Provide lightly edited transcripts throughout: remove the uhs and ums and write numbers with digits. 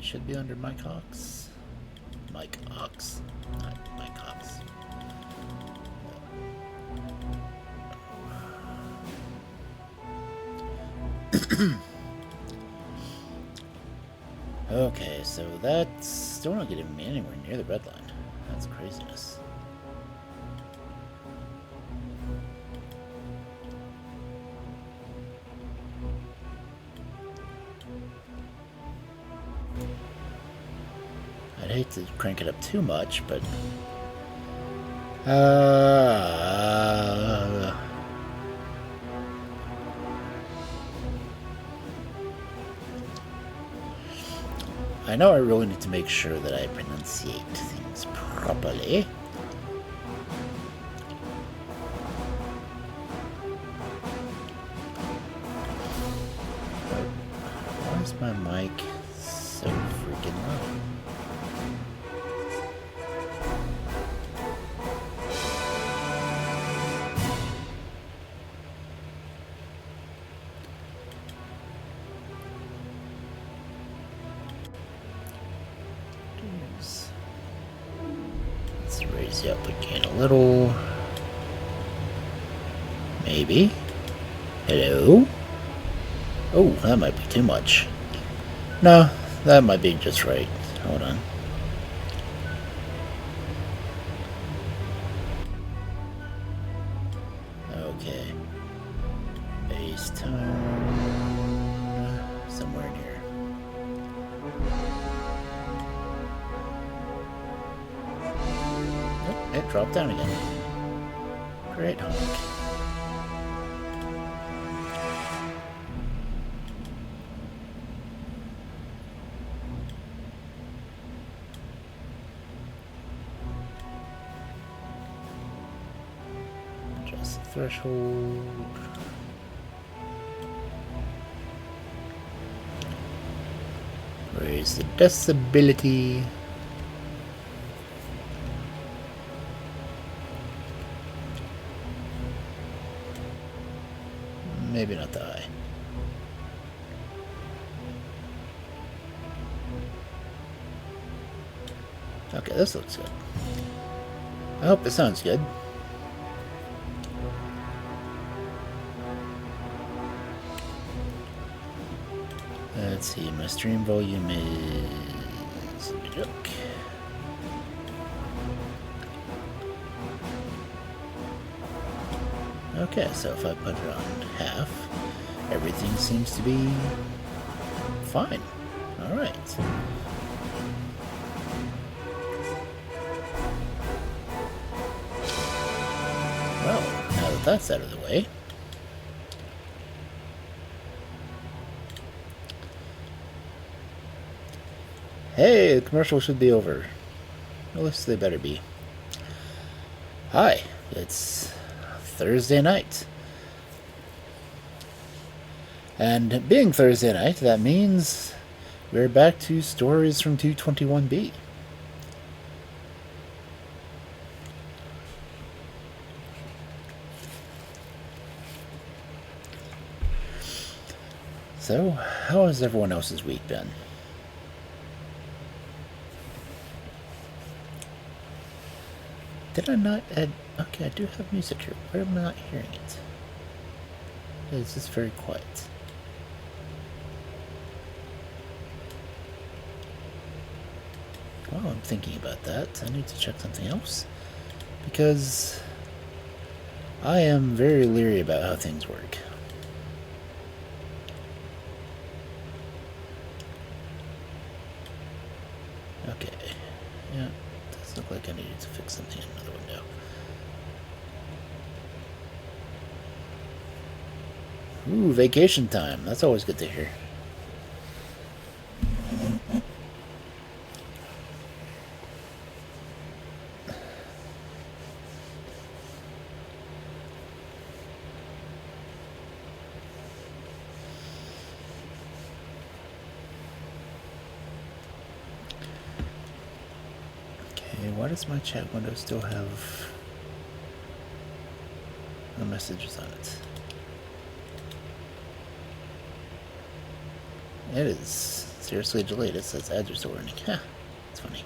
Should be under Mike Hawks. Mike Hawks, not Mike Hawks. Okay, so that's still not getting me anywhere near the red line. That's craziness. I'd hate to crank it up too much, but I know I really need to make sure that I pronunciate things properly. But why is my mic so freaking loud? Let's raise the output gain a little. Maybe. Hello? Oh, that might be too much. No, that might be just right. Hold on. Okay. Bass tone. Somewhere in here. Oh, it dropped down again. Great honk. Threshold. Raise the decibelity. Maybe not that high. Okay, this looks good. I hope it sounds good. Let's see, my stream volume is... Let me look. Okay, so if I put it on half, everything seems to be fine. Alright. Well, now that that's out of the way, hey, the commercial should be over. At least they better be. Hi, it's Thursday night. And being Thursday night, that means we're back to stories from 221B. So, how has everyone else's week been? Did I not add... Okay, I do have music here. Why am I not hearing it? It's just very quiet. Well, I'm thinking about that. I need to check something else. Because I am very leery about how things work. Okay. Yeah, it does look like I needed to fix something in another window. Ooh, vacation time. That's always good to hear. Okay, why does my chat window still have no messages on it? It is seriously delayed. It says ads are still running. Huh, it's funny.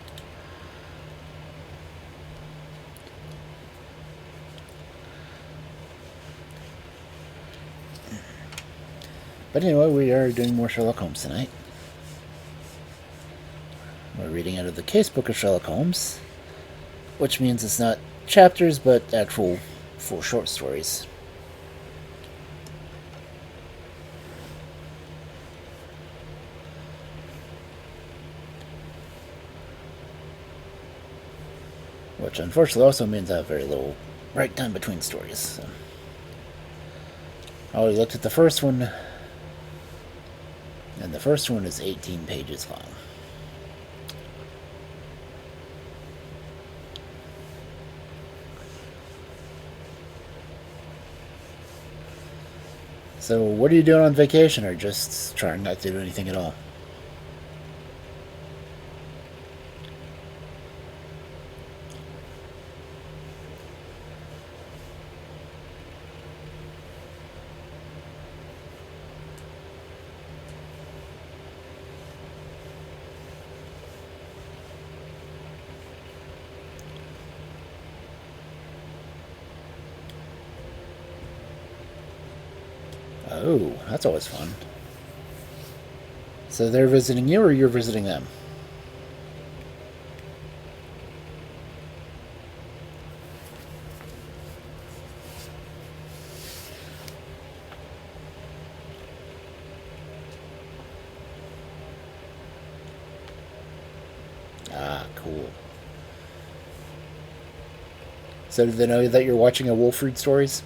But anyway, we are doing more Sherlock Holmes tonight. We're reading out of the casebook of Sherlock Holmes, which means it's not chapters, but actual full short stories. Which unfortunately also means I have very little break time between stories. So. I already looked at the first one, and the first one is 18 pages long. So what are you doing on vacation, or just trying not to do anything at all? Oh, that's always fun. So they're visiting you, or you're visiting them? Ah, cool. So do they know that you're watching a Wolf Read Stories?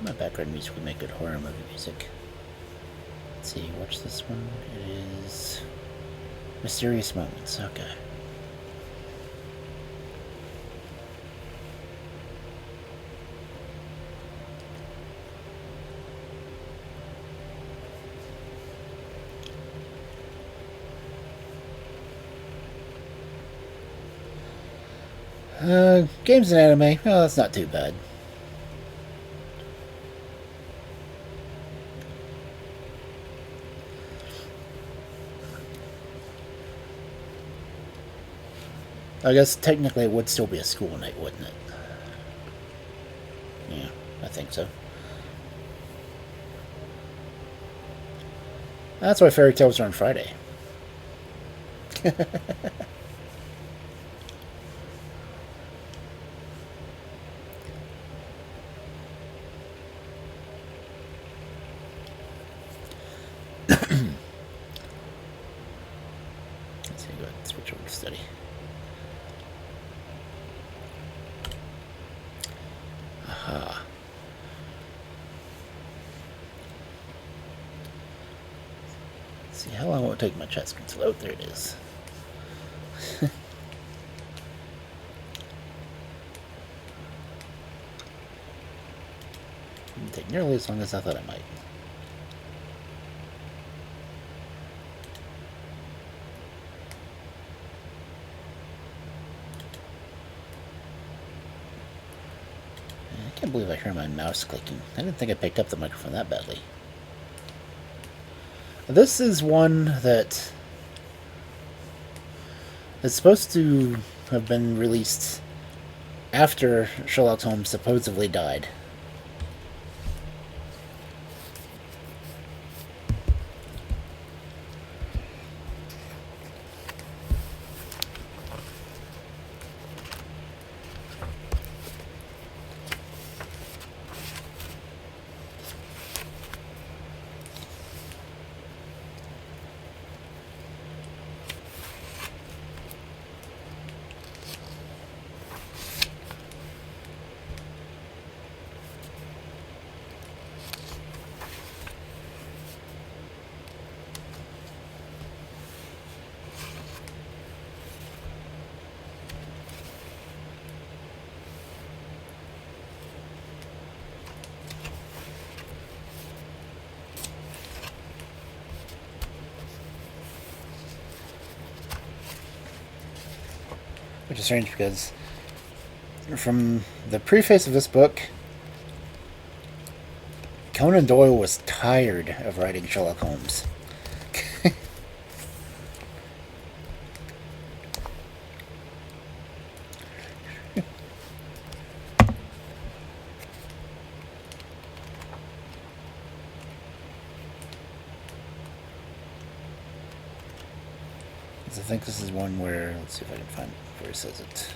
My background music would make good horror movie music. Let's see, watch this one. It is Mysterious Moments. Okay. Games and anime. Oh, that's not too bad. I guess technically it would still be a school night, wouldn't it? Yeah, I think so. That's why fairy tales are on Friday. Switch over to study. Aha. Let's see how long will it take my chat screen to load? There it is. Didn't take nearly as long as I thought it might. I can't believe I hear my mouse clicking. I didn't think I picked up the microphone that badly. This is one that is supposed to have been released after Sherlock Holmes supposedly died. Which is strange because from the preface of this book, Conan Doyle was tired of writing Sherlock Holmes. I think this is one where, let's see if I can find where it says it.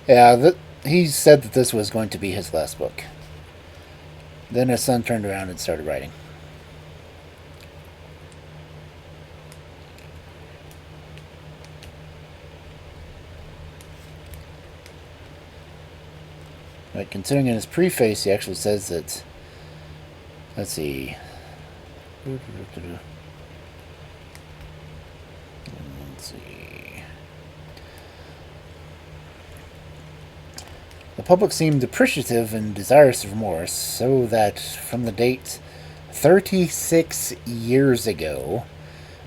Yeah, he said that this was going to be his last book. Then his son turned around and started writing. But considering in his preface, he actually says that, let's see. Let's see. The public seemed appreciative and desirous of remorse, so that from the date 36 years ago,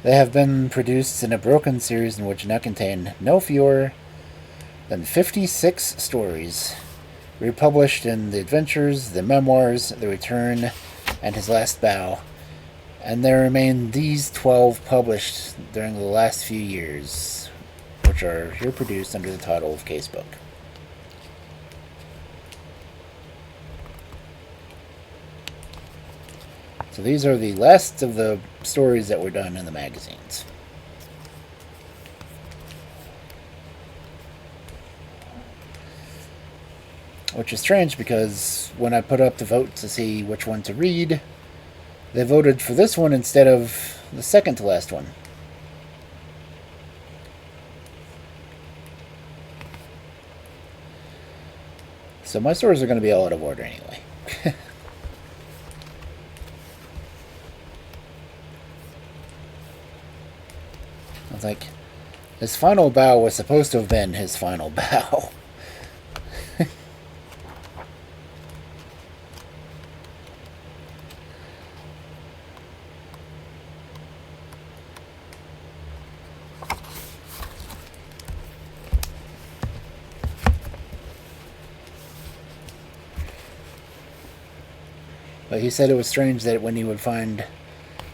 they have been produced in a broken series in which now contain no fewer than 56 stories, republished in The Adventures, The Memoirs, The Return, and His Last Bow, and there remain these 12 published during the last few years, which are here produced under the title of Casebook. So these are the last of the stories that were done in the magazines. Which is strange because when I put up the vote to see which one to read, they voted for this one instead of the second to last one. So my stories are going to be all out of order anyway. I was like, his final bow was supposed to have been his final bow. But he said it was strange that when he would find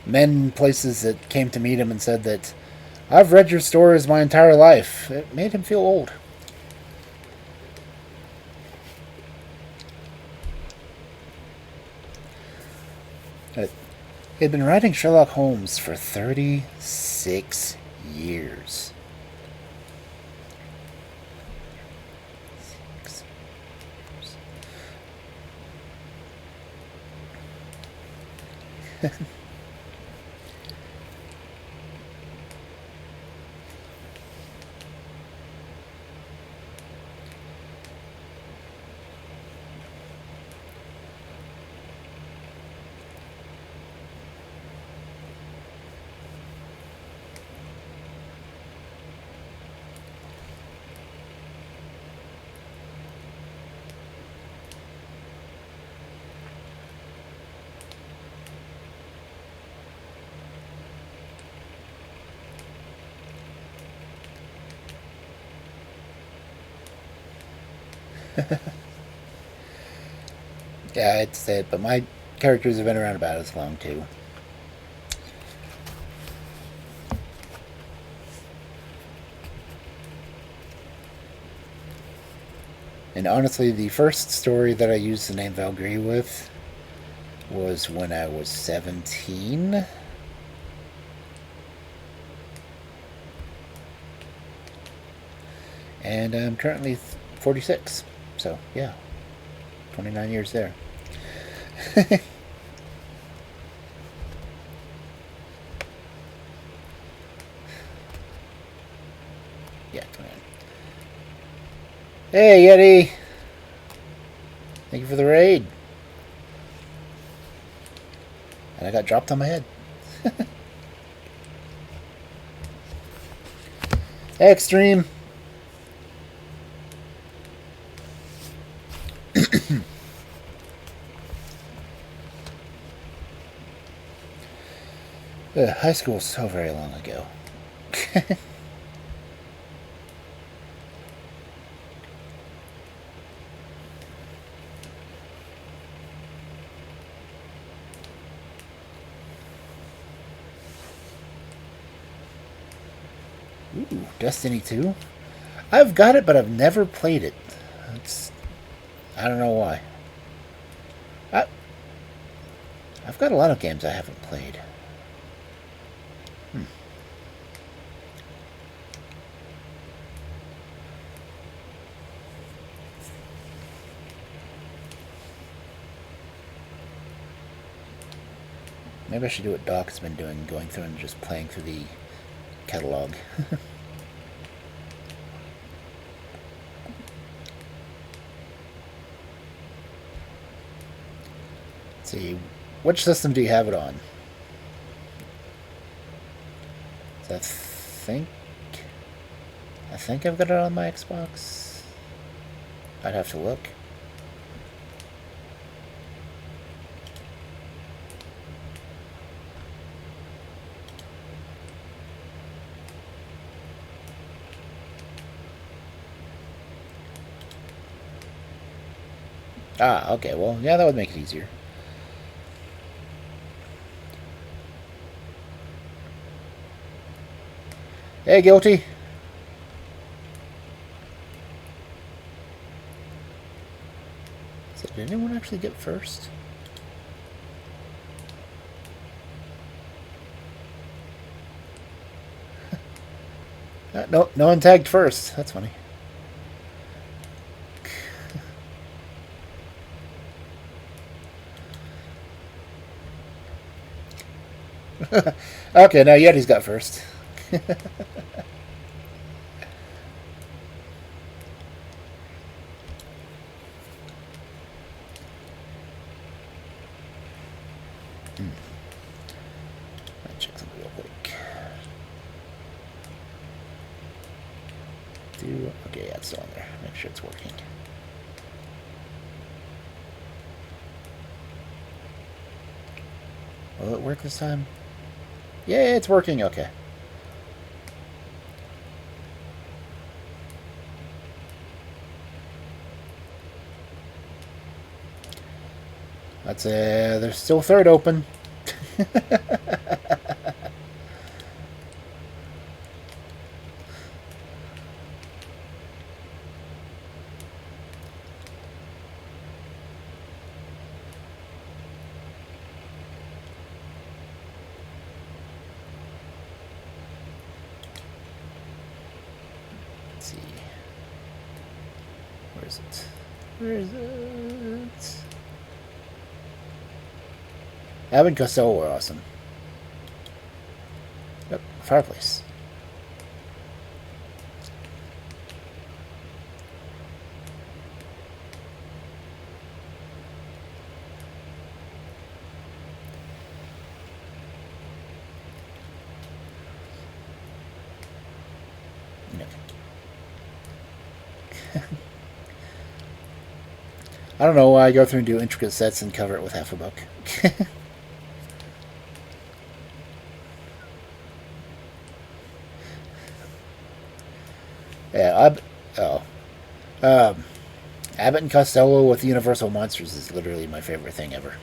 men in places that came to meet him and said that, I've read your stories my entire life, it made him feel old. But He had been writing Sherlock Holmes for 36 years. Yeah, it's it, but my characters have been around about as long too. And honestly, the first story that I used the name Valkyrie with was when I was 17. And I'm currently 46. So, yeah, 29 years there. Yeah, 29. Hey, Yeti! Thank you for the raid. And I got dropped on my head. Hey, Extreme! High school was so very long ago. Ooh, Destiny 2? I've got it, but I've never played it. I don't know why. I, I've got a lot of games I haven't played. Maybe I should do what Doc's been doing, going through and just playing through the catalog. Let's see, which system do you have it on? So I think I've got it on my Xbox. I'd have to look. Ah, okay, well, yeah, that would make it easier. Hey, Guilty! So did anyone actually get first? No, no one tagged first. That's funny. Okay, now Yeti's got first. Let's check something real quick. Okay, yeah, it's still on there. Make sure it's working. Will it work this time? Yeah, it's working. Okay. There's still third open. Let's see. Where is it? Where is it? Abbott and Costello were awesome. Yep, fireplace. I don't know why I go through and do intricate sets and cover it with half a book. Yeah, Abbott and Costello with Universal Monsters is literally my favorite thing ever.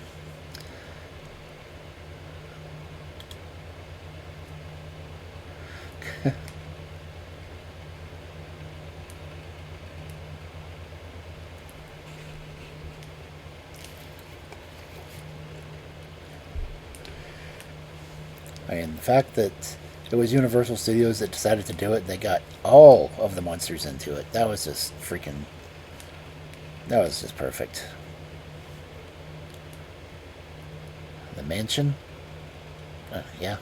I mean, the fact that it was Universal Studios that decided to do it, they got all of the monsters into it. That was just freaking... That was just perfect. The mansion? Yeah.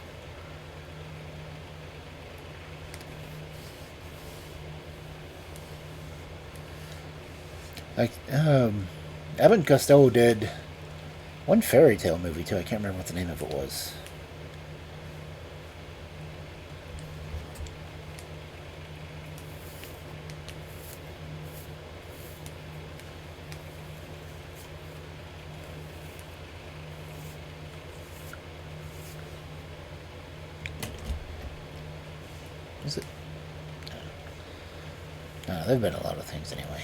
Like, Abbott and Costello did one fairy tale movie, too. I can't remember what the name of it was. Is it? No, there have been a lot of things anyway.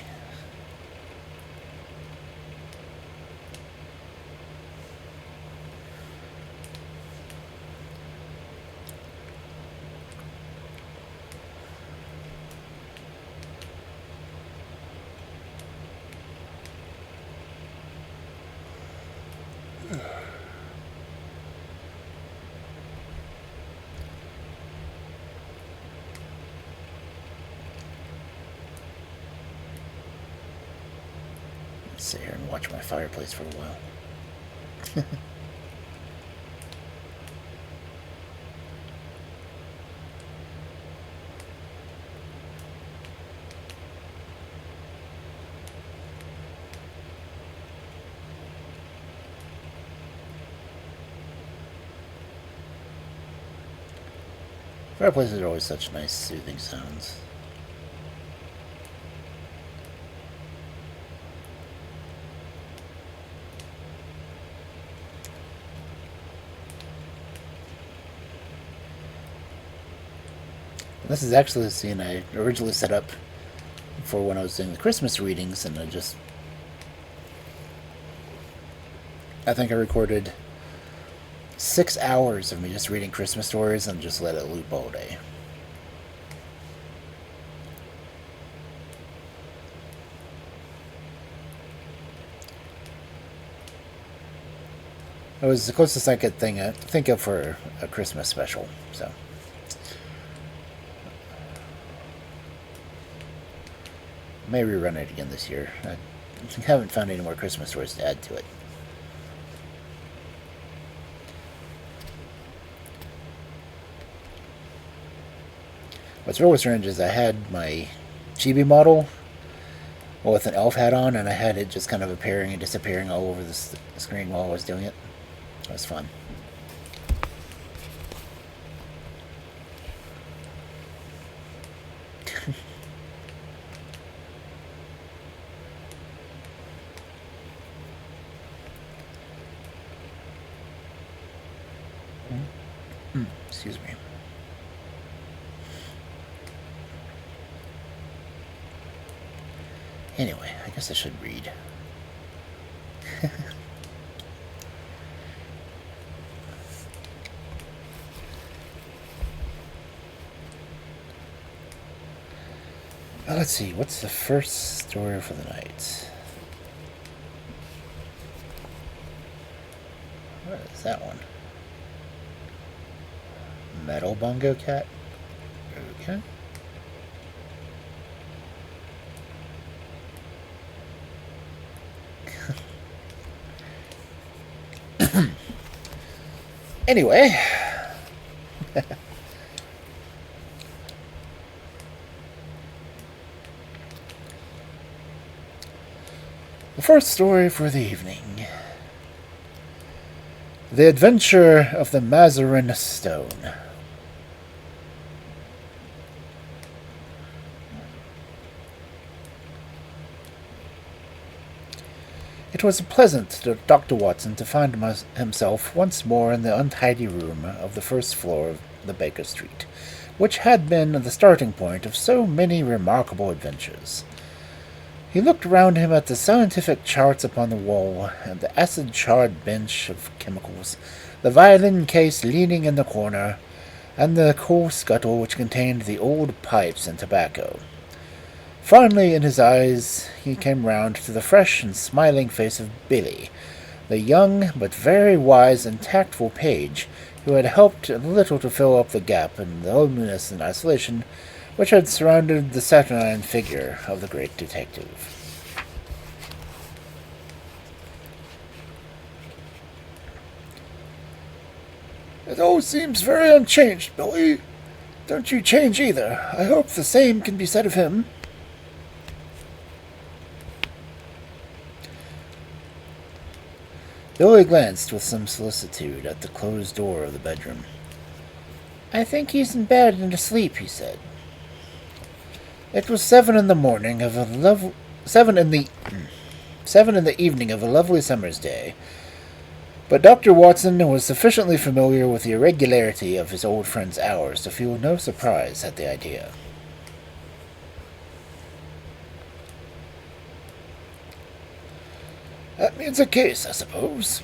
Sit here and watch my fireplace for a while. Fireplaces are always such nice, soothing sounds. This is actually the scene I originally set up for when I was doing the Christmas readings, and I think I recorded 6 hours of me just reading Christmas stories and just let it loop all day. It was the closest I could think of for a Christmas special, so... I may rerun it again this year. I haven't found any more Christmas stories to add to it. What's really strange is I had my chibi model with an elf hat on, and I had it just kind of appearing and disappearing all over the screen while I was doing it. It was fun. Excuse me. Anyway, I guess I should read. Let's see, what's the first story for the night? What is that one? Metal Bongo Cat? Okay. Anyway, the first story for the evening. The Adventure of the Mazarin Stone. It was pleasant to Dr. Watson to find himself once more in the untidy room of the first floor of the Baker Street, which had been the starting point of so many remarkable adventures. He looked round him at the scientific charts upon the wall, and the acid-charred bench of chemicals, the violin case leaning in the corner, and the coal scuttle which contained the old pipes and tobacco. Finally, in his eyes, he came round to the fresh and smiling face of Billy, the young but very wise and tactful page, who had helped a little to fill up the gap in the loneliness and isolation which had surrounded the saturnine figure of the great detective. "It all seems very unchanged, Billy. Don't you change either. I hope the same can be said of him." Billy glanced with some solicitude at the closed door of the bedroom. "I think he's in bed and asleep," he said. It was 7 in the morning of a 7 in the 7 in the evening of a lovely summer's day, but Dr. Watson was sufficiently familiar with the irregularity of his old friend's hours to feel no surprise at the idea. "That means a case, I suppose."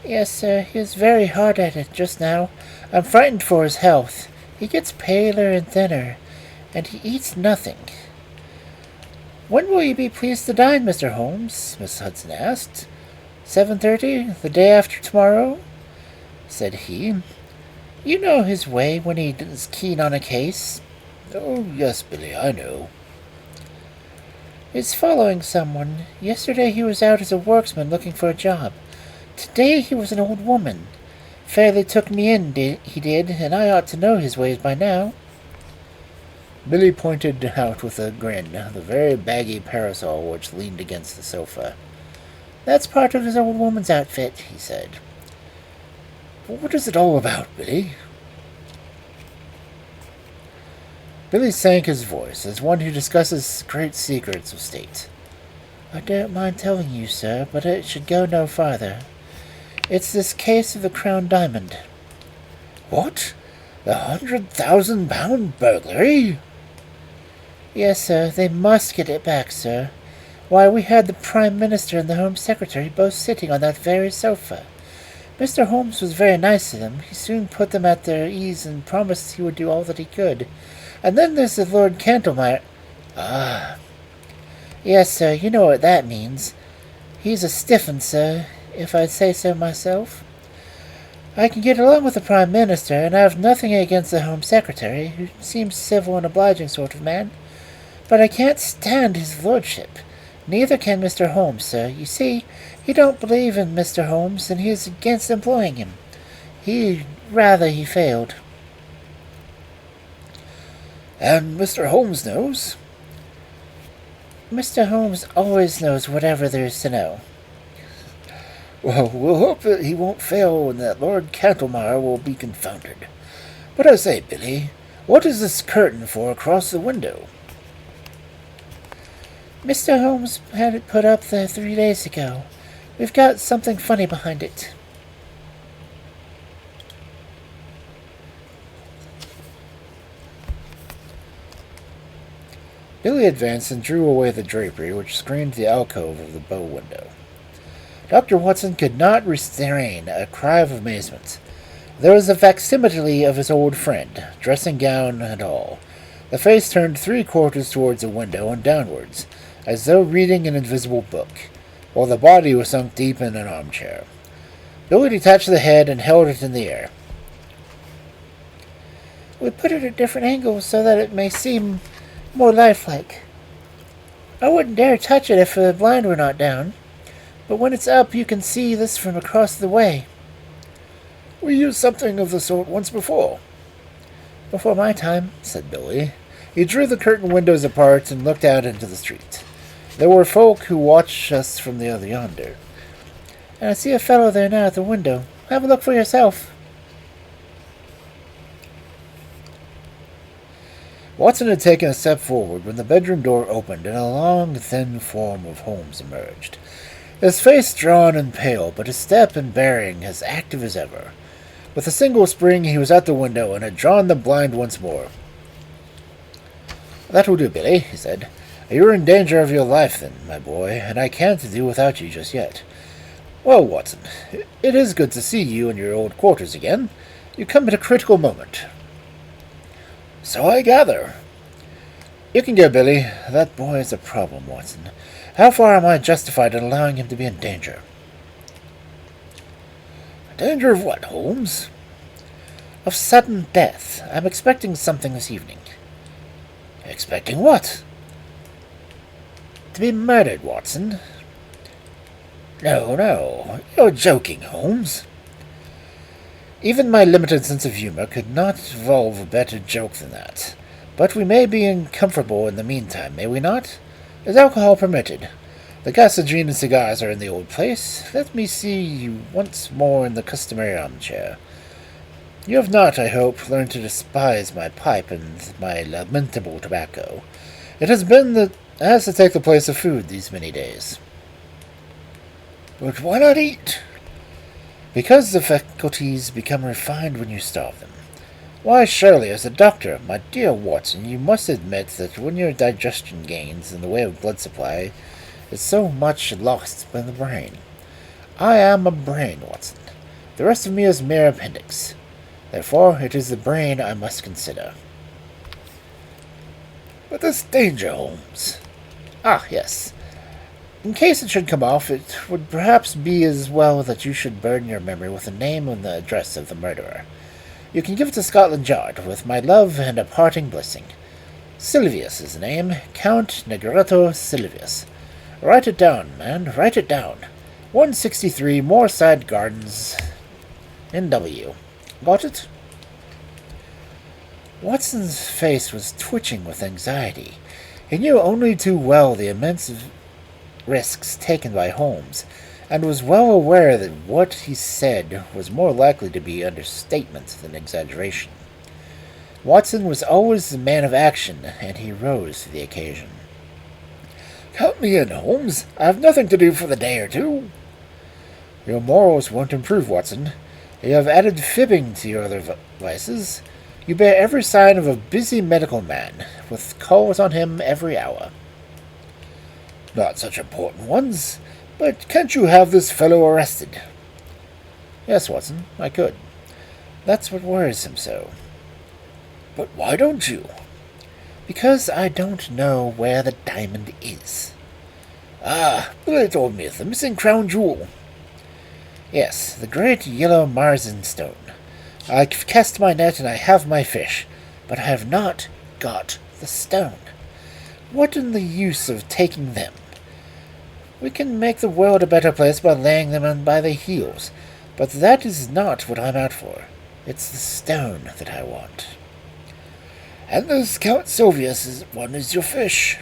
"Yes, sir. He is very hard at it just now. I'm frightened for his health. He gets paler and thinner, and he eats nothing." "When will you be pleased to dine, Mr. Holmes?" Miss Hudson asked. 7:30, the day after tomorrow?" said he. "You know his way when he is keen on a case." "Oh, yes, Billy, I know." "He's following someone. Yesterday he was out as a worksman looking for a job. Today he was an old woman. Fairly took me in, he did, and I ought to know his ways by now." Billy pointed out with a grin the very baggy parasol which leaned against the sofa. "That's part of his old woman's outfit," he said. "What is it all about, Billy?" Billy sank his voice as one who discusses great secrets of state. "I don't mind telling you, sir, but it should go no farther. It's this case of the Crown Diamond." "What? The £100,000 burglary?" "Yes, sir. They must get it back, sir. Why, we had the Prime Minister and the Home Secretary both sitting on that very sofa. Mr. Holmes was very nice to them. He soon put them at their ease and promised he would do all that he could. And then there's the Lord Cantlemire." "Ah." "Yes, sir, you know what that means. He's a stiff 'un, sir, if I say so myself. I can get along with the Prime Minister, and I have nothing against the Home Secretary, who seems civil and obliging sort of man. But I can't stand his lordship. Neither can Mr. Holmes, sir. You see, he don't believe in Mr. Holmes, and he is against employing him. He failed." "And Mr. Holmes knows?" "Mr. Holmes always knows whatever there is to know." "Well, we'll hope that he won't fail and that Lord Cantlemire will be confounded. But I say, Billy, what is this curtain for across the window?" "Mr. Holmes had it put up there 3 days ago. We've got something funny behind it." Billy advanced and drew away the drapery which screened the alcove of the bow window. Dr. Watson could not restrain a cry of amazement. There was a facsimile of his old friend, dressing gown and all, the face turned 3/4 towards the window and downwards, as though reading an invisible book, while the body was sunk deep in an armchair. Billy detached the head and held it in the air. "We put it at different angles so that it may seem more lifelike. I wouldn't dare touch it if the blind were not down, but when it's up you can see this from across the way." We used something of the sort once before. Before my time, said Billy. He drew the curtain windows apart and looked out into the street. There were folk who watched us from the other yonder. And I see a fellow there now at the window. Have a look for yourself. Watson had taken a step forward when the bedroom door opened and a long, thin form of Holmes emerged. His face drawn and pale, but his step and bearing as active as ever. With a single spring he was at the window and had drawn the blind once more. "That will do, Billy," he said. "You are in danger of your life, then, my boy, and I can't do without you just yet. Well, Watson, it is good to see you in your old quarters again. You come at a critical moment." "So I gather." "You can go, Billy. That boy is a problem, Watson. How far am I justified in allowing him to be in danger?" "Danger of what, Holmes?" "Of sudden death. I'm expecting something this evening." "Expecting what?" "To be murdered, Watson." No, you're joking, Holmes." Even my limited sense of humor could not evolve a better joke than that. But we may be uncomfortable in the meantime, may we not? Is alcohol permitted? The gasoline and cigars are in the old place. Let me see you once more in the customary armchair. You have not, I hope, learned to despise my pipe and my lamentable tobacco. It has to take the place of food these many days. "But why not eat?" "Because the faculties become refined when you starve them. Why, surely, as a doctor, my dear Watson, you must admit that when your digestion gains in the way of blood supply is so much lost by the brain. I am a brain, Watson. The rest of me is mere appendix. Therefore, it is the brain I must consider." "But this danger, Holmes." "Ah, yes. In case it should come off, it would perhaps be as well that you should burden your memory with the name and the address of the murderer. You can give it to Scotland Yard, with my love and a parting blessing. Silvius is the name, Count Negretto Silvius. Write it down, man, write it down. 163 Moorside Gardens, N.W. Got it?" Watson's face was twitching with anxiety. He knew only too well the immense risks taken by Holmes, and was well aware that what he said was more likely to be understatement than exaggeration. Watson was always the man of action, and he rose to the occasion. "Count me in, Holmes. I have nothing to do for the day or two." "Your morals won't improve, Watson. You have added fibbing to your other vices. You bear every sign of a busy medical man, with calls on him every hour." "Not such important ones. But can't you have this fellow arrested?" "Yes, Watson, I could. That's what worries him so." "But why don't you?" "Because I don't know where the diamond is." "Ah, Billy told me it's the missing crown jewel." "Yes, the great yellow Mazarin stone. I've cast my net and I have my fish, but I have not got the stone. What in the use of taking them? We can make the world a better place by laying them in by the heels, but that is not what I'm out for. It's the stone that I want." "And this Count Silvius one is your fish."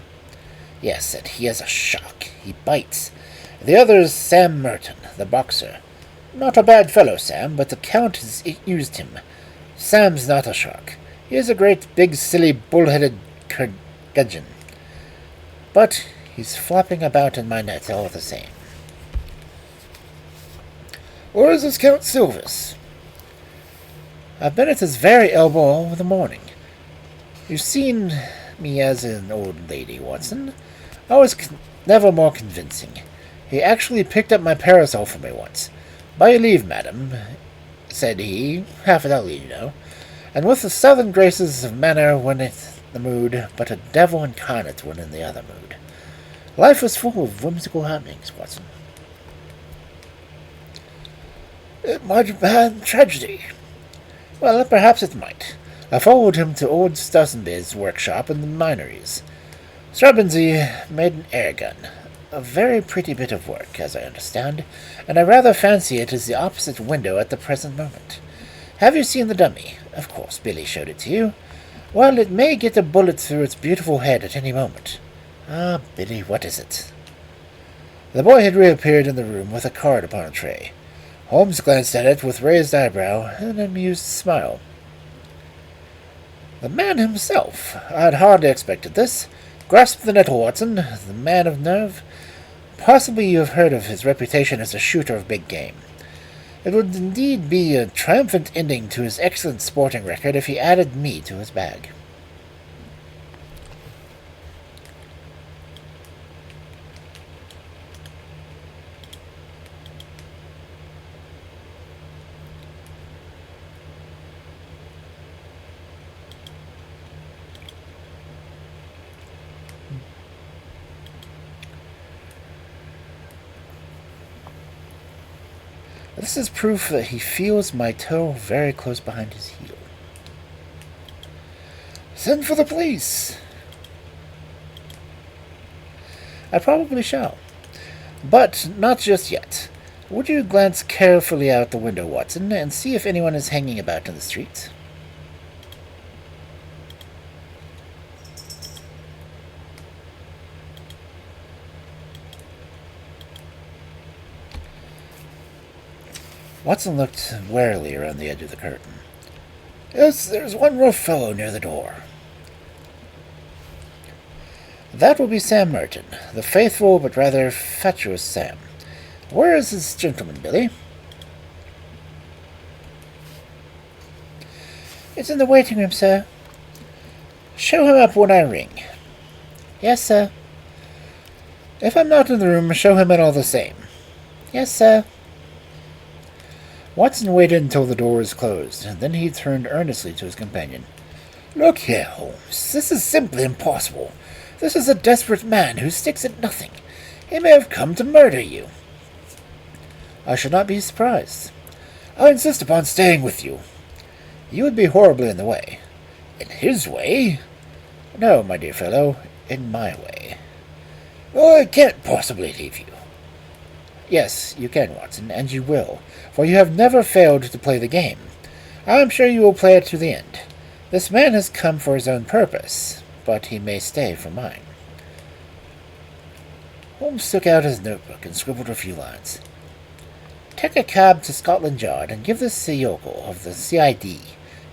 "Yes, and he has a shark. He bites. The other is Sam Merton, the boxer. Not a bad fellow, Sam, but the Count has used him. Sam's not a shark. He is a great big silly bull-headed curmudgeon. But he's flopping about in my net all the same." "Where is this Count Silvius?" "I've been at his very elbow all the morning. You've seen me as an old lady, Watson. I was never more convincing. He actually picked up my parasol for me once. 'By your leave, madam,' said he, half Italian, you know, and with the southern graces of manner when in the mood, but a devil incarnate when in the other mood. Life is full of whimsical happenings, Watson." "It might have been tragedy." "Well, perhaps it might. I followed him to old Stausenbe's workshop in the Minories. Straubenzee made an air gun. A very pretty bit of work, as I understand, and I rather fancy it is the opposite window at the present moment. Have you seen the dummy? Of course, Billy showed it to you. Well, it may get a bullet through its beautiful head at any moment. Ah, Billy, what is it? The boy had reappeared in the room with a card upon a tray. Holmes glanced at it with raised eyebrow and an amused smile. The man himself. I had hardly expected this. Grasp the nettle, Watson. The man of nerve. Possibly you have heard of his reputation as a shooter of big game. It would indeed be a triumphant ending to his excellent sporting record if he added me to his bag. This is proof that he feels my toe very close behind his heel. Send for the police! I probably shall. But not just yet. Would you glance carefully out the window, Watson, and see if anyone is hanging about in the street? Watson looked warily around the edge of the curtain. Yes, there's one rough fellow near the door. That will be Sam Merton, the faithful but rather fatuous Sam. Where is this gentleman, Billy? It's in the waiting room, sir. Show him up when I ring. Yes, sir. If I'm not in the room, show him in all the same. Yes, sir. Watson waited until the door was closed, and then he turned earnestly to his companion. Look here, Holmes. This is simply impossible. This is a desperate man who sticks at nothing. He may have come to murder you. I should not be surprised. I insist upon staying with you. You would be horribly in the way. In his way? No, my dear fellow, in my way. Oh, I can't possibly leave you. Yes, you can, Watson, and you will, for you have never failed to play the game. I am sure you will play it to the end. This man has come for his own purpose, but he may stay for mine. Holmes took out his notebook and scribbled a few lines. Take a cab to Scotland Yard and give this yokel of the CID.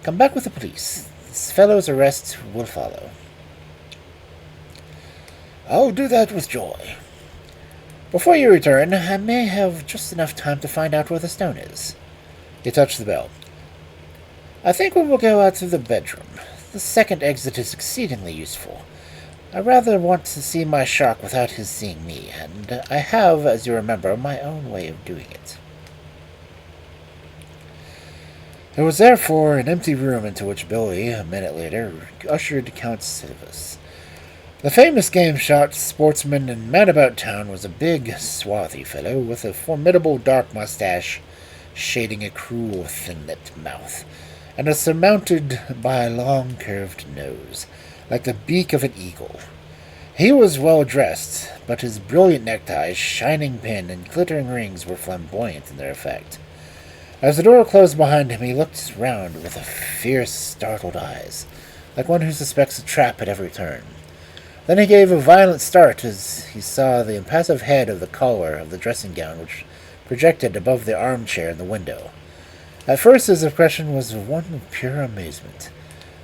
Come back with the police. This fellow's arrest will follow. I'll do that with joy. Before you return, I may have just enough time to find out where the stone is. He touched the bell. I think we will go out through the bedroom. The second exit is exceedingly useful. I rather want to see my shark without his seeing me, and I have, as you remember, my own way of doing it. There was therefore an empty room into which Billy, a minute later, ushered Count Silvus. The famous game-shot sportsman and man about town was a big, swarthy fellow with a formidable dark mustache shading a cruel, thin-lipped mouth, and is surmounted by a long, curved nose, like the beak of an eagle. He was well dressed, but his brilliant necktie, shining pin, and glittering rings were flamboyant in their effect. As the door closed behind him, he looked round with fierce, startled eyes, like one who suspects a trap at every turn. Then he gave a violent start as he saw the impassive head of the collar of the dressing-gown which projected above the armchair in the window. At first his impression was one of pure amazement.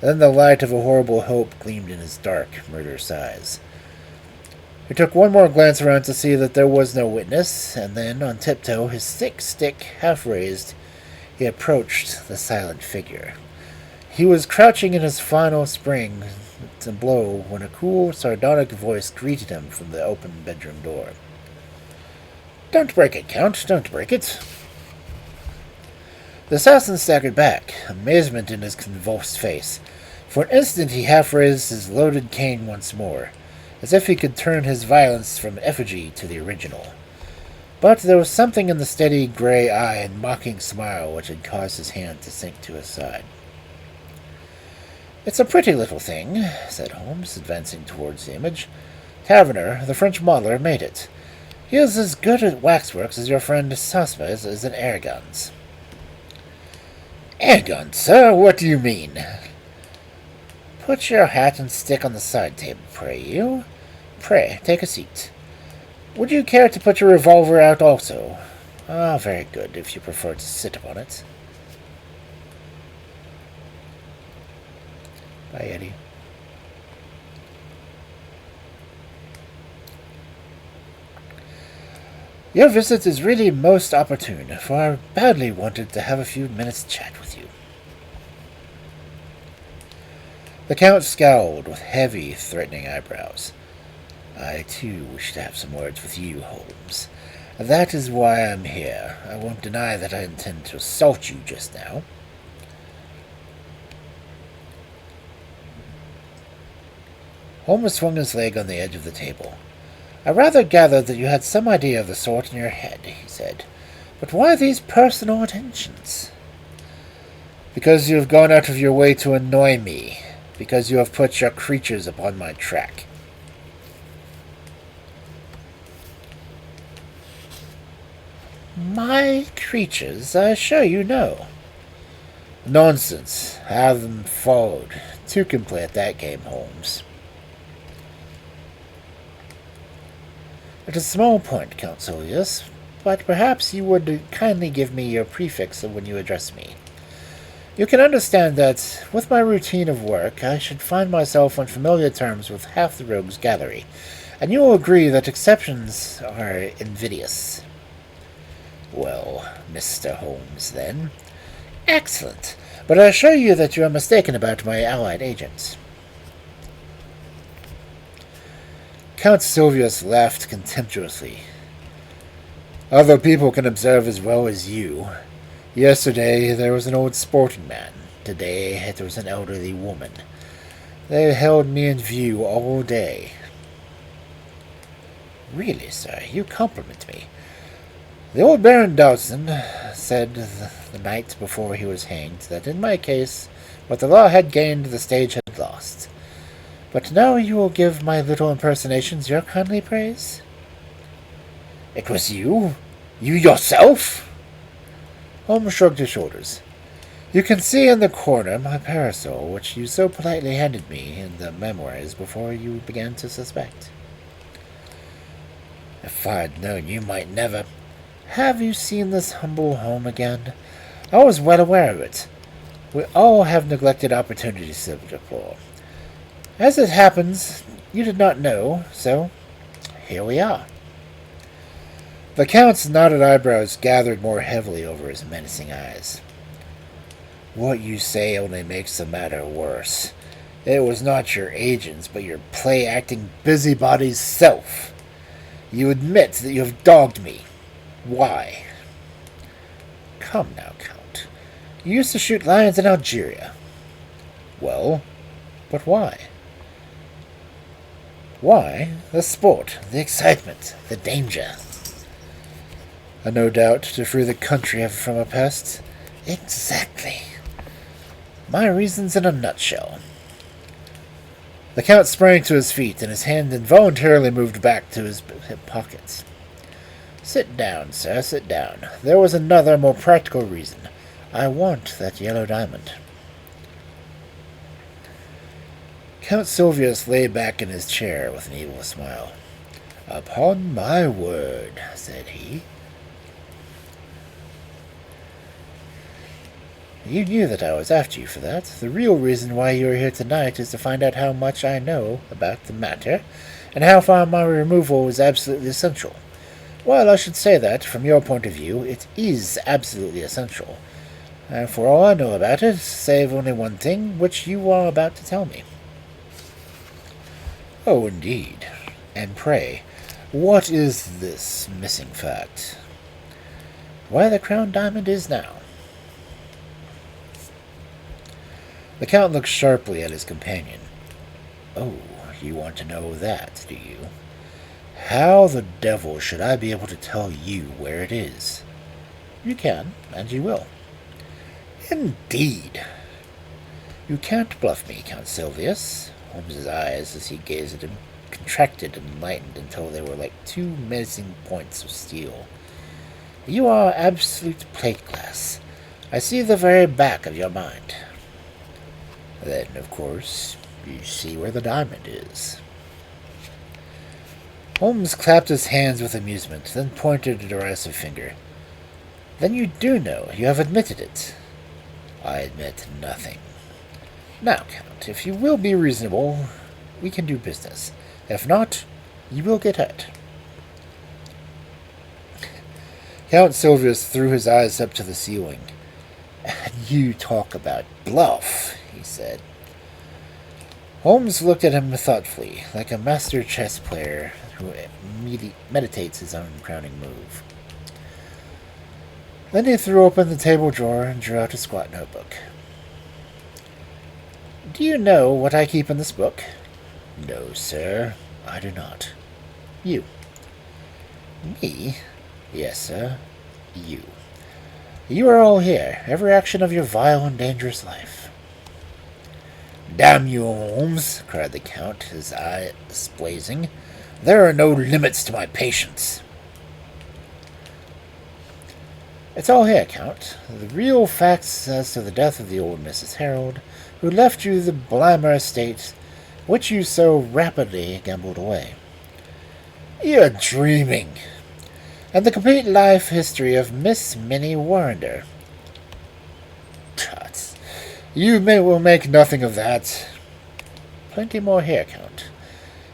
Then the light of a horrible hope gleamed in his dark, murderous eyes. He took one more glance around to see that there was no witness, and then, on tiptoe, his thick stick half raised, he approached the silent figure. He was crouching in his final spring to blow when a cool, sardonic voice greeted him from the open bedroom door. Don't break it, Count, don't break it. The assassin staggered back, amazement in his convulsed face. For an instant he half raised his loaded cane once more, as if he could turn his violence from effigy to the original. But there was something in the steady gray eye and mocking smile which had caused his hand to sink to his side. It's a pretty little thing, said Holmes, advancing towards the image. Taverner, the French modeler, made it. He is as good at waxworks as your friend Sasma is at air guns. Hang on, sir, what do you mean? Put your hat and stick on the side table, pray you. Pray, take a seat. Would you care to put your revolver out also? Ah, very good, if you prefer to sit upon it. Bye, Eddie. Your visit is really most opportune, for I badly wanted to have a few minutes' chat with you. The Count scowled with heavy, threatening eyebrows. I, too, wish to have some words with you, Holmes. That is why I'm here. I won't deny that I intend to assault you just now. Holmes swung his leg on the edge of the table. I rather gathered that you had some idea of the sort in your head, he said. But why these personal attentions? Because you have gone out of your way to annoy me. Because you have put your creatures upon my track. My creatures? I assure you no. Nonsense. Have them followed. Two can play at that game, Holmes. It's a small point, Count Silius, but perhaps you would kindly give me your prefix when you address me. You can understand that, with my routine of work, I should find myself on familiar terms with half the rogues' gallery, and you will agree that exceptions are invidious. Well, Mr. Holmes, then. Excellent, but I assure you that you are mistaken about my allied agents. Count Silvius laughed contemptuously. Other people can observe as well as you. Yesterday there was an old sporting man. Today there was an elderly woman. They held me in view all day. Really, sir, you compliment me. The old Baron Dodson said the night before he was hanged that in my case what the law had gained the stage had lost. But now you will give my little impersonations your kindly praise? It was you? You yourself? Holmes shrugged his shoulders. You can see in the corner my parasol, which you so politely handed me in the memoirs before you began to suspect. If I'd known you might never... Have you seen this humble home again? I was well aware of it. We all have neglected opportunities to deplore. As it happens, you did not know, so here we are. The Count's knotted eyebrows gathered more heavily over his menacing eyes. What you say only makes the matter worse. It was not your agents, but your play-acting busybody's self. You admit that you have dogged me. Why? Come now, Count. You used to shoot lions in Algeria. Well, but why? Why? The sport, the excitement, the danger. No doubt to free the country from a pest. Exactly. My reasons in a nutshell. The Count sprang to his feet, and his hand involuntarily moved back to his hip pockets. Sit down, sir, sit down. There was another, more practical reason. I want that yellow diamond. Count Silvius lay back in his chair with an evil smile. Upon my word, said he. You knew that I was after you for that. The real reason why you are here tonight is to find out how much I know about the matter, and how far my removal is absolutely essential. Well, I should say that, from your point of view, it is absolutely essential. And for all I know about it, save only one thing, which you are about to tell me. Oh, indeed. And pray, what is this missing fact? Where the crown diamond is now. The Count looked sharply at his companion. Oh, you want to know that, do you? How the devil should I be able to tell you where it is? You can, and you will. Indeed. You can't bluff me, Count Silvius. Holmes's eyes, as he gazed at him, contracted and lightened until they were like two menacing points of steel. You are absolute plate glass. I see the very back of your mind. Then, of course, you see where the diamond is. Holmes clapped his hands with amusement, then pointed a derisive finger. Then you do know. You have admitted it. I admit nothing. Now, Count, if you will be reasonable, we can do business. If not, you will get hurt. Count Silvius threw his eyes up to the ceiling. You talk about bluff, he said. Holmes looked at him thoughtfully, like a master chess player who meditates his own crowning move. Then he threw open the table drawer and drew out a squat notebook. Do you know what I keep in this book? No, sir, I do not. You. Me? Yes, sir. You. You are all here, every action of your vile and dangerous life. Damn you, Holmes, cried the Count, his eyes blazing. There are no limits to my patience. It's all here, Count. The real facts as to the death of the old Mrs. Harold, who left you the Blymer estate, which you so rapidly gambled away. You're dreaming. And the complete life history of Miss Minnie Warrender. Tut. Will make nothing of that. Plenty more here, Count.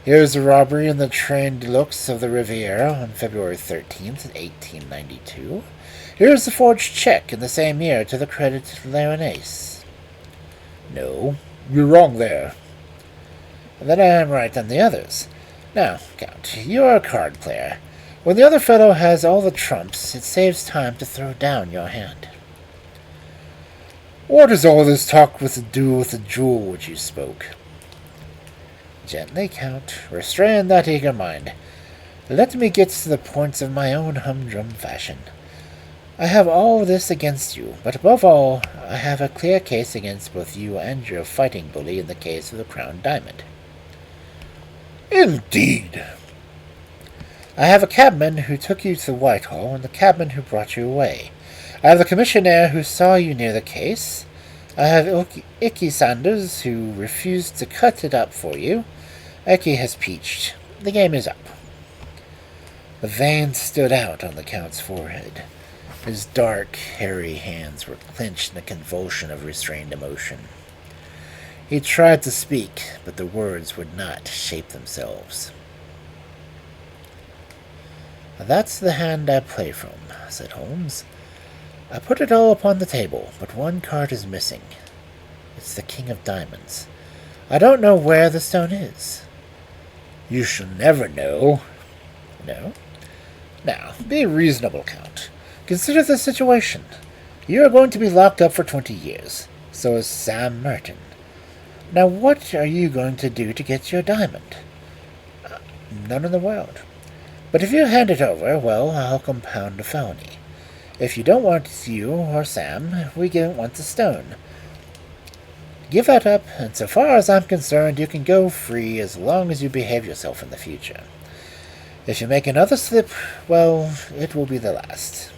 Here's the robbery in the train deluxe of the Riviera on February 13th, 1892. Here's the forged check in the same year to the Credit Lyonnaise. No, you're wrong there. Then I am right on the others. Now, Count, you're a card player. When the other fellow has all the trumps, it saves time to throw down your hand. What does all this talk to do with the jewel which you spoke? Gently, Count. Restrain that eager mind. Let me get to the points of my own humdrum fashion. I have all this against you, but above all, I have a clear case against both you and your fighting bully in the case of the Crown Diamond. Indeed. I have a cabman who took you to Whitehall and the cabman who brought you away. I have the commissionaire who saw you near the case. I have Icky Sanders who refused to cut it up for you. Icky has peached. The game is up. The veins stood out on the Count's forehead. His dark, hairy hands were clenched in a convulsion of restrained emotion. He tried to speak, but the words would not shape themselves. That's the hand I play from, said Holmes. I put it all upon the table, but one card is missing. It's the King of Diamonds. I don't know where the stone is. You shall never know. No? Now, be reasonable, Count. Consider the situation. You are going to be locked up for 20 years. So is Sam Merton. Now what are you going to do to get your diamond? None in the world. But if you hand it over, well, I'll compound a felony. If you don't want you or Sam, we don't want the stone. Give that up, and so far as I'm concerned, you can go free as long as you behave yourself in the future. If you make another slip, well, it will be the last.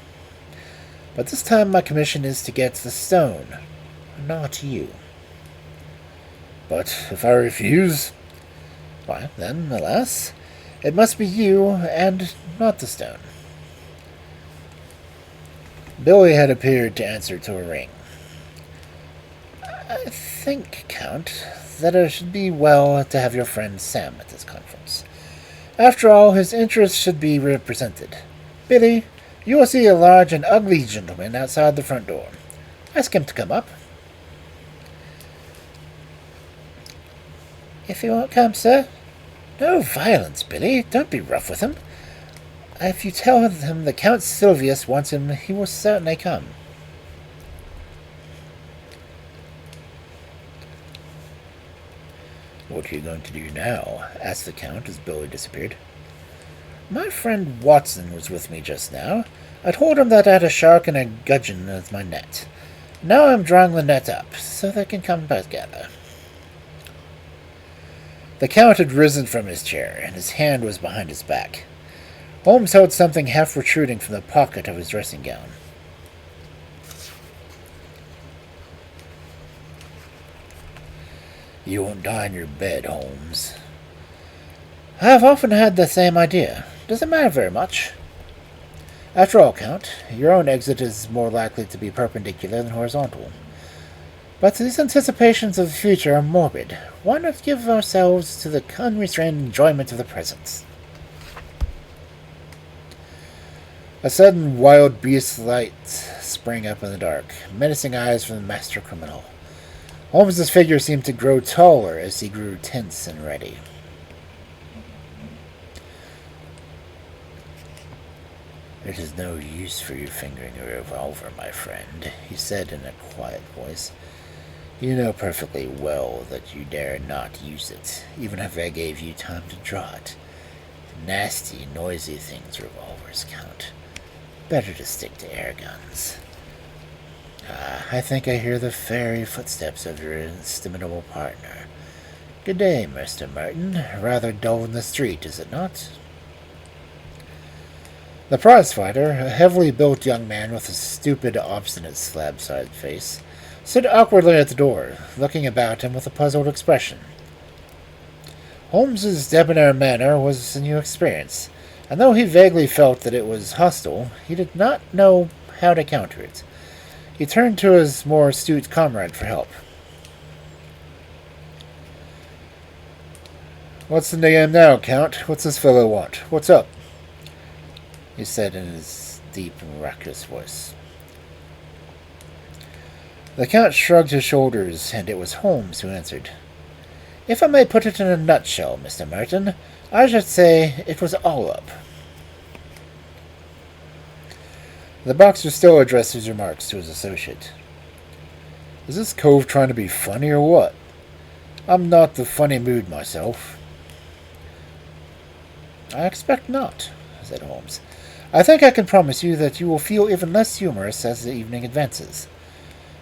But this time my commission is to get the stone, not you. But if I refuse, why, then, alas, it must be you and not the stone. Billy had appeared to answer to a ring. I think, Count, that it should be well to have your friend Sam at this conference. After all, his interests should be represented. Billy, you will see a large and ugly gentleman outside the front door. Ask him to come up. If he won't come, sir. No violence, Billy. Don't be rough with him. If you tell him that Count Silvius wants him, he will certainly come. What are you going to do now? Asked the Count as Billy disappeared. My friend Watson was with me just now. I told him that I had a shark and a gudgeon as my net. Now I'm drawing the net up, so they can come together. The Count had risen from his chair, and his hand was behind his back. Holmes held something half protruding from the pocket of his dressing gown. You won't die in your bed, Holmes. I have often had the same idea. Does it matter very much? After all, Count, your own exit is more likely to be perpendicular than horizontal. But these anticipations of the future are morbid. Why not give ourselves to the unrestrained enjoyment of the present? A sudden wild beast light sprang up in the dark, menacing eyes from the master criminal. Holmes's figure seemed to grow taller as he grew tense and ready. It is no use for you fingering a revolver, my friend, he said in a quiet voice. You know perfectly well that you dare not use it, even if I gave you time to draw it. Nasty, noisy things revolvers count. Better to stick to air guns. I think I hear the fairy footsteps of your estimable partner. Good day, Mr. Merton. Rather dull in the street, is it not? The prize-fighter, a heavily built young man with a stupid, obstinate, slab-sided face, stood awkwardly at the door, looking about him with a puzzled expression. Holmes's debonair manner was a new experience, and though he vaguely felt that it was hostile, he did not know how to counter it. He turned to his more astute comrade for help. "What's the name now, Count? What's this fellow want? What's up?" he said in his deep and raucous voice. The Count shrugged his shoulders, and it was Holmes who answered. "If I may put it in a nutshell, Mr. Merton, I should say it was all up." The boxer still addressed his remarks to his associate. "Is this cove trying to be funny or what? I'm not the funny mood myself." "I expect not," said Holmes. "I think I can promise you that you will feel even less humorous as the evening advances.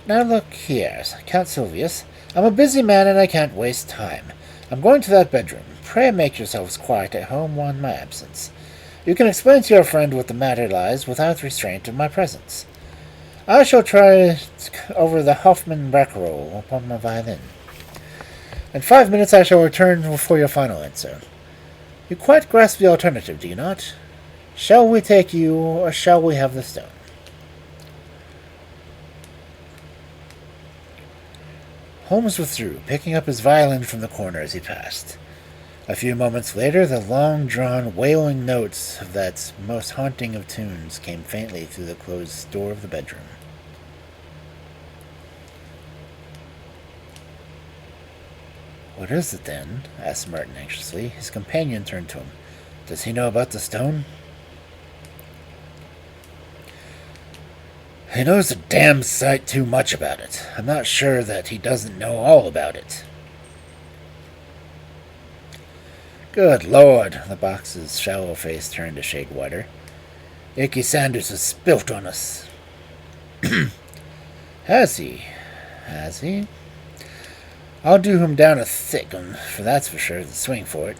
Now look here, Count Silvius. I'm a busy man and I can't waste time. I'm going to that bedroom. Pray make yourselves quiet at home while in my absence. You can explain to your friend what the matter lies without restraint in my presence. I shall try over the Hoffmann Barcarolle upon my violin. In 5 minutes I shall return for your final answer. You quite grasp the alternative, do you not? Shall we take you, or shall we have the stone?" Holmes withdrew, picking up his violin from the corner as he passed. A few moments later, the long-drawn, wailing notes of that most haunting of tunes came faintly through the closed door of the bedroom. "What is it, then?" asked Merton anxiously. His companion turned to him. "Does he know about the stone?" "He knows a damn sight too much about it. I'm not sure that he doesn't know all about it." "Good Lord!" The box's shallow face turned a shade whiter. "Icky Sanders has spilt on us." "Has he? Has he? I'll do him down a thick one, for that's for sure, the swing for it."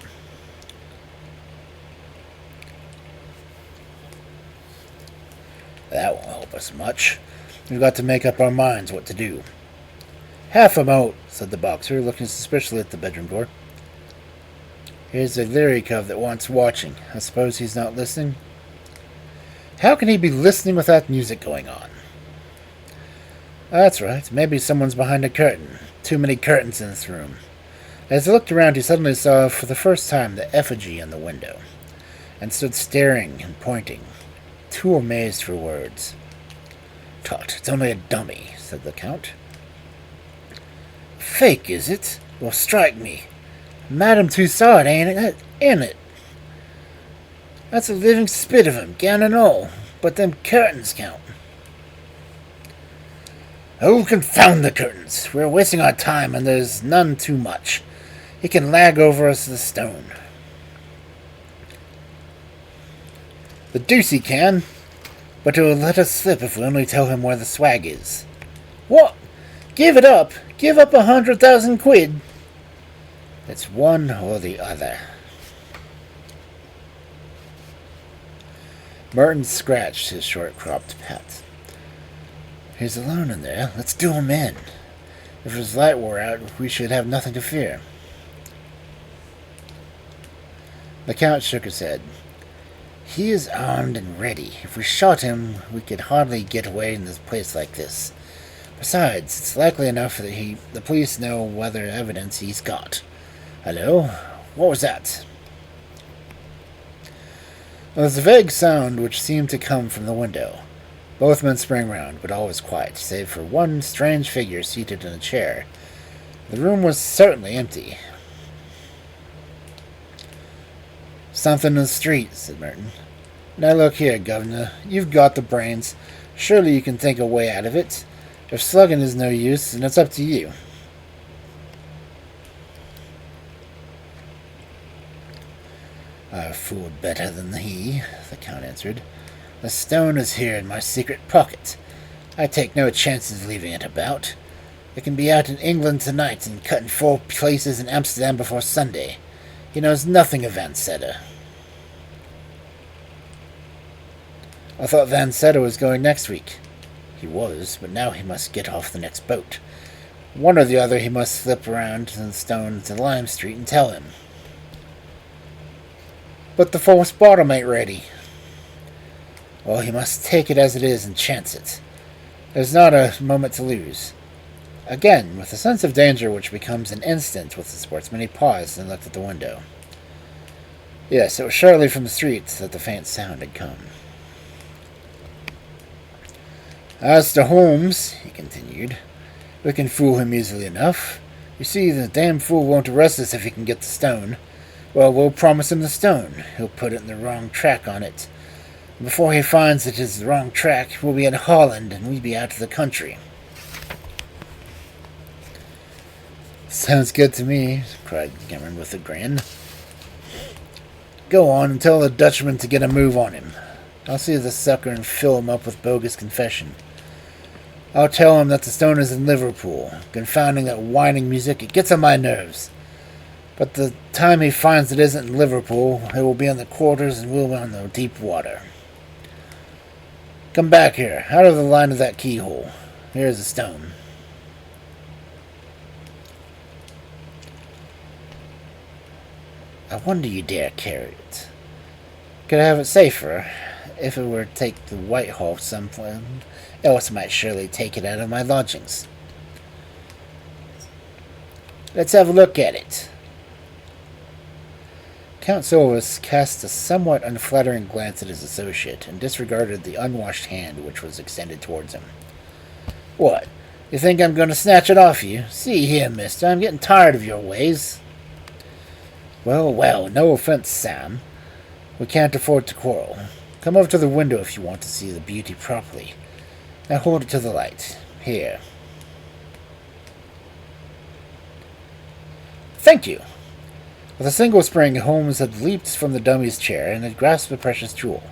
"That won't help us much. We've got to make up our minds what to do." "Half a moat," said the boxer, looking suspiciously at the bedroom door. "Here's a leery cove that wants watching. I suppose he's not listening?" "How can he be listening with that music going on?" "That's right. Maybe someone's behind a curtain. Too many curtains in this room." As he looked around, he suddenly saw for the first time the effigy in the window, and stood staring and pointing, too amazed for words. "Tut, it's only a dummy," said the Count. "Fake, is it? Well, strike me. Madame Tussaud, ain't it? That's a living spit of him, gown and all. But them curtains, Count." "Oh, confound the curtains. We're wasting our time, and there's none too much. He can lag over us the stone." "The deuce he can. But he'll let us slip if we only tell him where the swag is." "What? Give it up? Give up 100,000 quid?" "It's one or the other." Merton scratched his short-cropped pet. "He's alone in there. Let's do him in. If his light wore out, we should have nothing to fear. The Count shook his head. He is armed and ready. If we shot him, we could hardly get away in this place like this. Besides, it's likely enough that the police know what other evidence he's got. Hello? What was that? There was a vague sound which seemed to come from the window. Both men sprang round, but all was quiet, save for one strange figure seated in a chair. The room was certainly empty. Something in the street, said Merton. Now look here, Governor. You've got the brains. Surely you can think a way out of it. If slugging is no use, then it's up to you. I've fooled better than he, the Count answered. The stone is here in my secret pocket. I take no chances of leaving it about. It can be out in England tonight and cut in 4 places in Amsterdam before Sunday. He knows nothing of Van Setter. I thought Van Setter was going next week. He was, but now he must get off the next boat. One or the other he must slip around the stone to Lime Street and tell him. But the fourth bottom ain't ready. Well, he must take it as it is and chance it. There's not a moment to lose. Again, with a sense of danger which becomes an instant with the sportsman, he paused and looked at the window. Yes, it was surely from the streets that the faint sound had come. As to Holmes, he continued, we can fool him easily enough. You see, the damn fool won't arrest us if he can get the stone. Well, we'll promise him the stone. He'll put it in the wrong track on it. Before he finds it is the wrong track, we'll be in Holland, and we'll be out of the country. Sounds good to me, cried Cameron with a grin. Go on and tell the Dutchman to get a move on him. I'll see the sucker and fill him up with bogus confession. I'll tell him that the stone is in Liverpool. Confounding that whining music, it gets on my nerves. But the time he finds it isn't in Liverpool, it will be in the quarters and we'll be on the deep water. Come back here, out of the line of that keyhole. Here's the stone. I wonder you dare carry it. Could I have it safer if it were to take the Whitehall somewhere? Else might surely take it out of my lodgings. Let's have a look at it. Count Silvus cast a somewhat unflattering glance at his associate and disregarded the unwashed hand which was extended towards him. What? You think I'm going to snatch it off you? See here, mister, I'm getting tired of your ways. Well, no offense, Sam. We can't afford to quarrel. Come over to the window if you want to see the beauty properly. Now hold it to the light. Here. Thank you. With a single spring, Holmes had leaped from the dummy's chair and had grasped the precious jewel.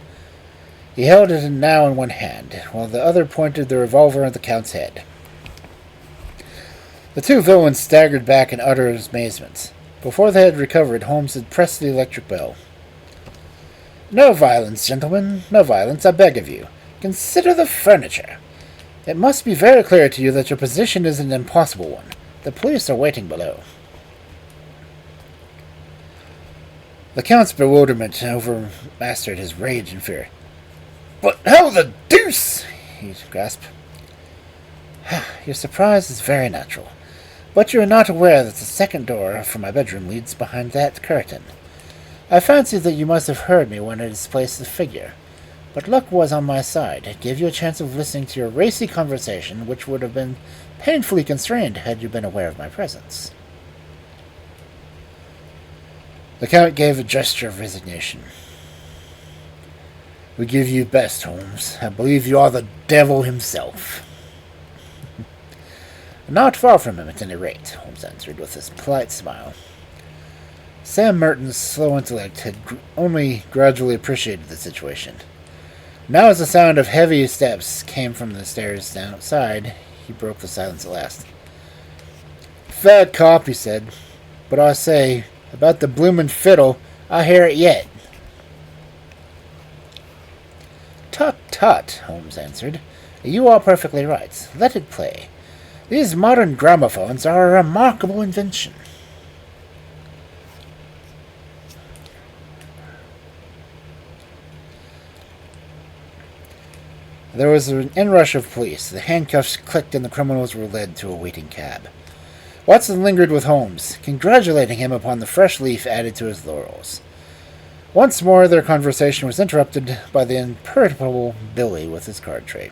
He held it now in one hand, while the other pointed the revolver at the Count's head. The two villains staggered back in utter amazement. Before they had recovered, Holmes had pressed the electric bell. No violence, gentlemen, no violence, I beg of you. Consider the furniture. It must be very clear to you that your position is an impossible one. The police are waiting below. The Count's bewilderment overmastered his rage and fear. But how the deuce? He gasped. Your surprise is very natural. But you are not aware that the second door from my bedroom leads behind that curtain. I fancy that you must have heard me when I displaced the figure. But luck was on my side. It gave you a chance of listening to your racy conversation, which would have been painfully constrained had you been aware of my presence. The Count gave a gesture of resignation. We give you best, Holmes. I believe you are the devil himself. Not far from him, at any rate, Holmes answered with his polite smile. Sam Merton's slow intellect had only gradually appreciated the situation. Now, as the sound of heavy steps came from the stairs outside, he broke the silence at last. Fair cop, he said. But I say, about the bloomin' fiddle, I hear it yet. Tut, tut, Holmes answered. You are perfectly right. Let it play. These modern gramophones are a remarkable invention. There was an inrush of police. The handcuffs clicked and the criminals were led to a waiting cab. Watson lingered with Holmes, congratulating him upon the fresh leaf added to his laurels. Once more their conversation was interrupted by the imperturbable Billy with his card tray.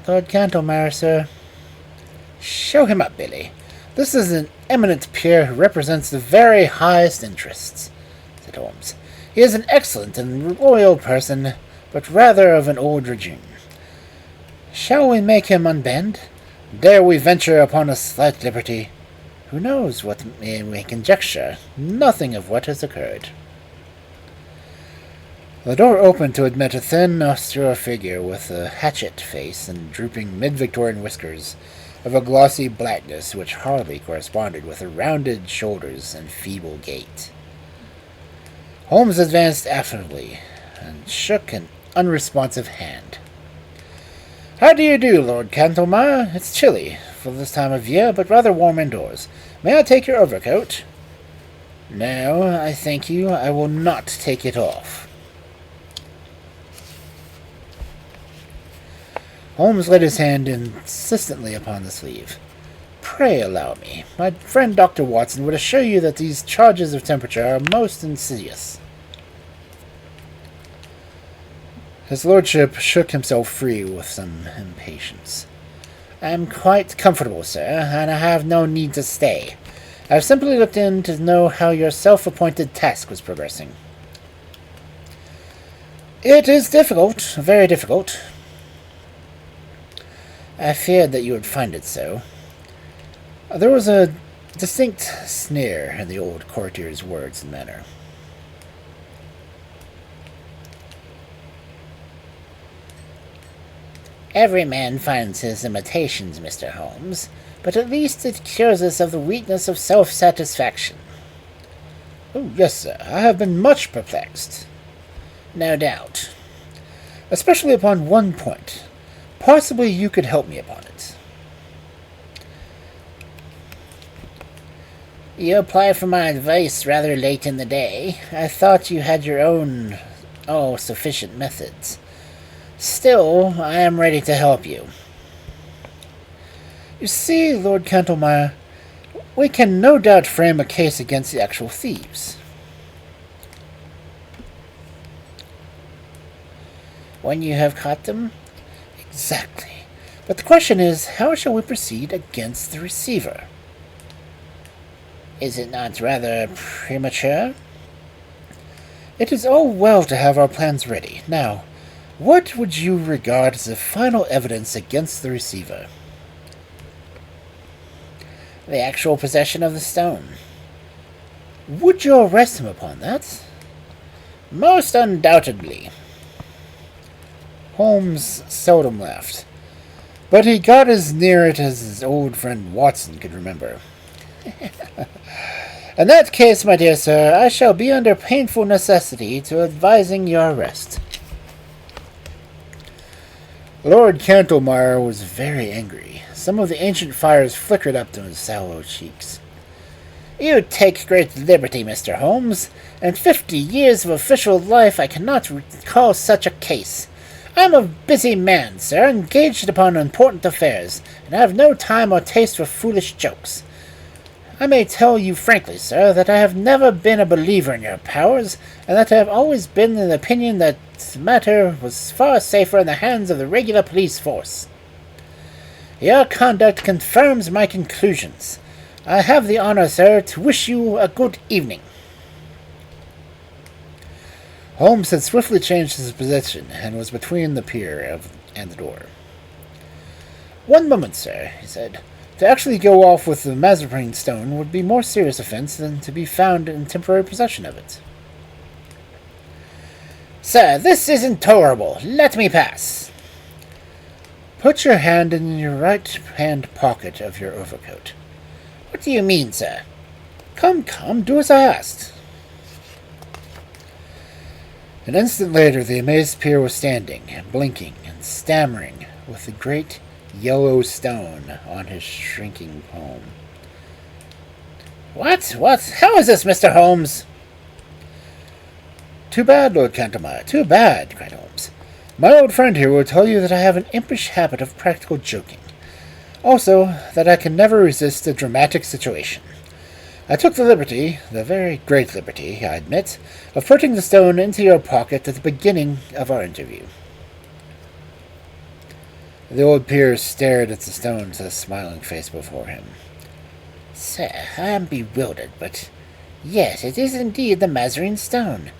Lord Cantlemire, sir. Show him up, Billy. This is an eminent peer who represents the very highest interests, said Holmes. He is an excellent and loyal person, but rather of an old regime. Shall we make him unbend? Dare we venture upon a slight liberty? Who knows what we conjecture? Nothing of what has occurred. The door opened to admit a thin, austere figure with a hatchet face and drooping mid-Victorian whiskers of a glossy blackness which hardly corresponded with her rounded shoulders and feeble gait. Holmes advanced affably and shook an unresponsive hand. How do you do, Lord Cantlemire? It's chilly for this time of year, but rather warm indoors. May I take your overcoat? No, I thank you. I will not take it off. Holmes laid his hand insistently upon the sleeve. Pray allow me. My friend Dr. Watson would assure you that these charges of temperature are most insidious. His lordship shook himself free with some impatience. I am quite comfortable, sir, and I have no need to stay. I have simply looked in to know how your self-appointed task was progressing. It is difficult, very difficult. I feared that you would find it so. There was a distinct sneer in the old courtier's words and manner. Every man finds his limitations, Mr. Holmes, but at least it cures us of the weakness of self-satisfaction. Oh, yes, sir. I have been much perplexed. No doubt. Especially upon one point. Possibly you could help me upon it. You apply for my advice rather late in the day. I thought you had your own, sufficient methods. Still, I am ready to help you. You see, Lord Cantlemire, we can no doubt frame a case against the actual thieves. When you have caught them? Exactly. But the question is, how shall we proceed against the receiver? Is it not rather premature? It is all well to have our plans ready. Now, what would you regard as the final evidence against the receiver? The actual possession of the stone. Would you arrest him upon that? Most undoubtedly. Holmes seldom laughed, but he got as near it as his old friend Watson could remember. In that case, my dear sir, I shall be under painful necessity to advising your arrest. Lord Cantlemire was very angry. Some of the ancient fires flickered up to his sallow cheeks. You take great liberty, Mr. Holmes. In 50 years of official life I cannot recall such a case. I am a busy man, sir, engaged upon important affairs, and I have no time or taste for foolish jokes. I may tell you frankly, sir, that I have never been a believer in your powers, and that I have always been in the opinion that the matter was far safer in the hands of the regular police force. Your conduct confirms my conclusions. I have the honor, sir, to wish you a good evening. Holmes had swiftly changed his position, and was between the pier and the door. One moment, sir, he said. To actually go off with the Mazarin stone would be more serious offense than to be found in temporary possession of it. Sir, this is intolerable. Let me pass. Put your hand in your right-hand pocket of your overcoat. What do you mean, sir? Come, do as I asked. An instant later, the amazed peer was standing, blinking and stammering, with the great yellow stone on his shrinking palm. What? What? How is this, Mr. Holmes? Too bad, Lord Cantermeyer, too bad, cried Holmes. My old friend here will tell you that I have an impish habit of practical joking. Also, that I can never resist a dramatic situation. I took the liberty, the very great liberty, I admit, of putting the stone into your pocket at the beginning of our interview. The old peer stared at the stone with a smiling face before him. Sir, I am bewildered, but yes, it is indeed the Mazarin stone.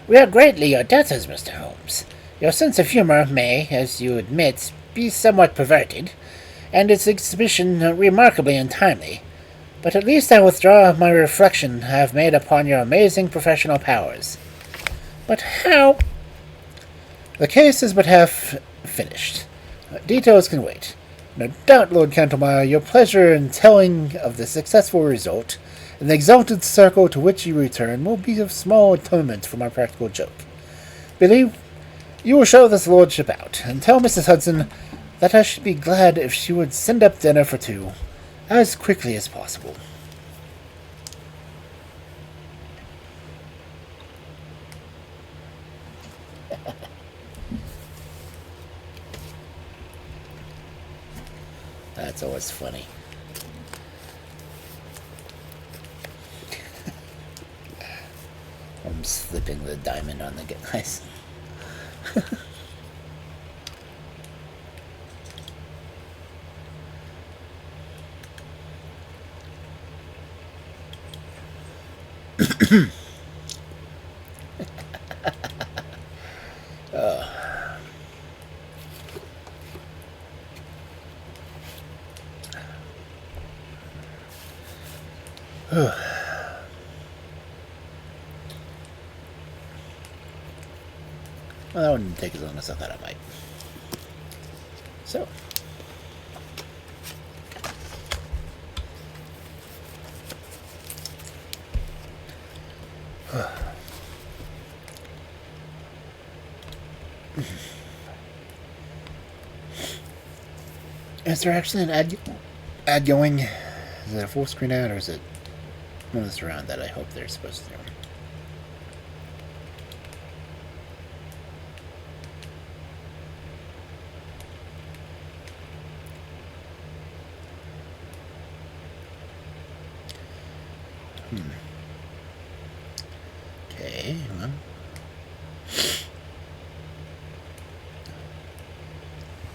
We are greatly your debtors, Mr. Holmes. Your sense of humour may, as you admit, be somewhat perverted, and its exhibition remarkably untimely. But at least I withdraw my reflection I have made upon your amazing professional powers. But how? The case is but half finished. Details can wait. No doubt, Lord Cantermeyer, your pleasure in telling of the successful result, and the exalted circle to which you return, will be of small atonement for my practical joke. Believe you will show this lordship out, and tell Mrs. Hudson that I should be glad if she would send up dinner for two, as quickly as possible. That's always funny. I'm slipping the diamond on the guys. Well, that wouldn't take as long as I thought it might. So. Is there actually an ad going? Is it a full screen ad, or is it one of those around that I hope they're supposed to do? Okay, well.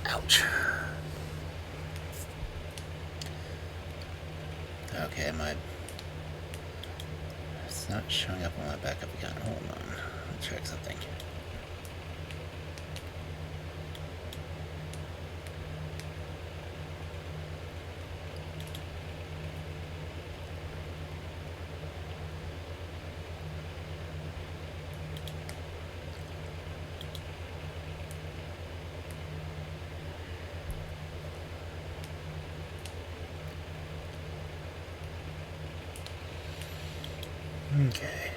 Ouch. Okay, it's not showing up on my backup account. Hold on. Let's check something. Okay.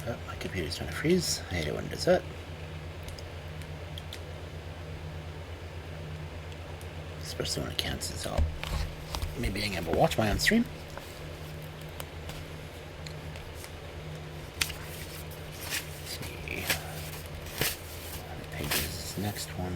Oh, my computer's trying to freeze. I hate it when it does that. Especially when it cancels out me being able to watch my own stream. Let's see. What page is this next one?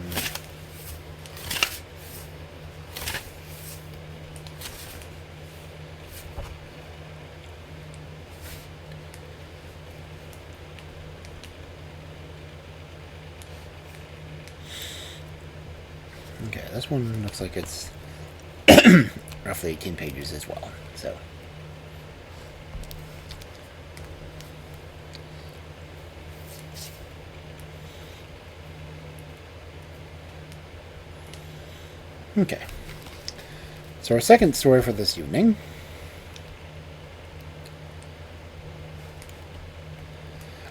Okay, this one looks like it's roughly 18 pages as well, so. Okay. So our second story for this evening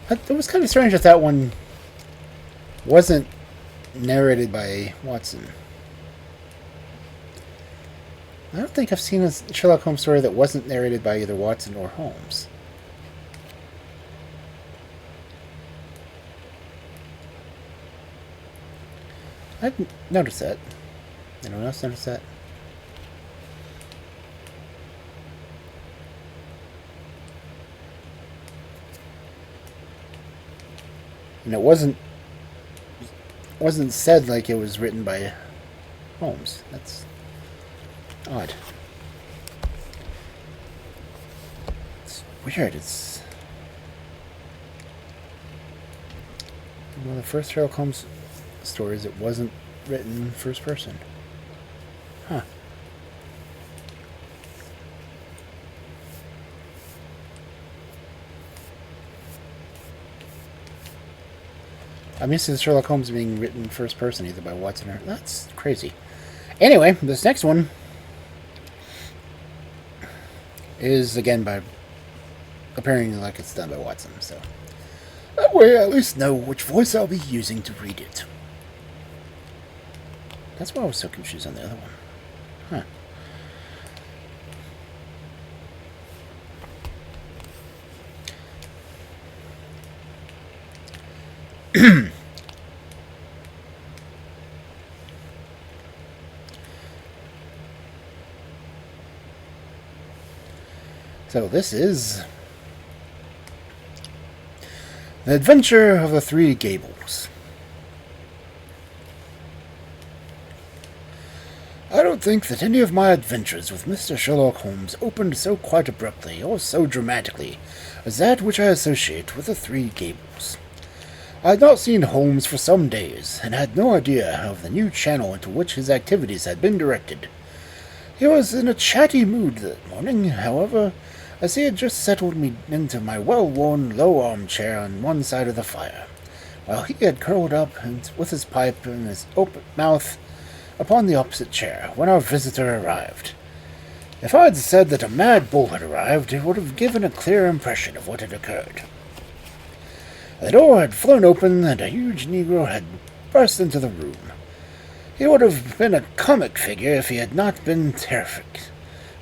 it was kind of strange that that one wasn't narrated by Watson. I don't think I've seen a Sherlock Holmes story that wasn't narrated by either Watson or Holmes. I didn't notice that. Anyone else notice that? And it wasn't said like it was written by Holmes. That's odd. It's weird. It's one of the first Sherlock Holmes stories. It wasn't written first person. Huh. I'm used to Sherlock Holmes being written first person, either by Watson or... That's crazy. Anyway, this next one is, again, by appearing like it's done by Watson, so... That way I at least know which voice I'll be using to read it. That's why I was so confused on the other one. Huh. So this is The Adventure of the Three Gables. I don't think that any of my adventures with Mr. Sherlock Holmes opened so quite abruptly or so dramatically as that which I associate with the Three Gables. I had not seen Holmes for some days, and had no idea of the new channel into which his activities had been directed. He was in a chatty mood that morning, however, as he had just settled me into my well-worn low armchair on one side of the fire, while he had curled up with his pipe in his open mouth upon the opposite chair, when our visitor arrived. If I had said that a mad bull had arrived, it would have given a clear impression of what had occurred. The door had flown open, and a huge negro had burst into the room. He would have been a comic figure if he had not been terrific,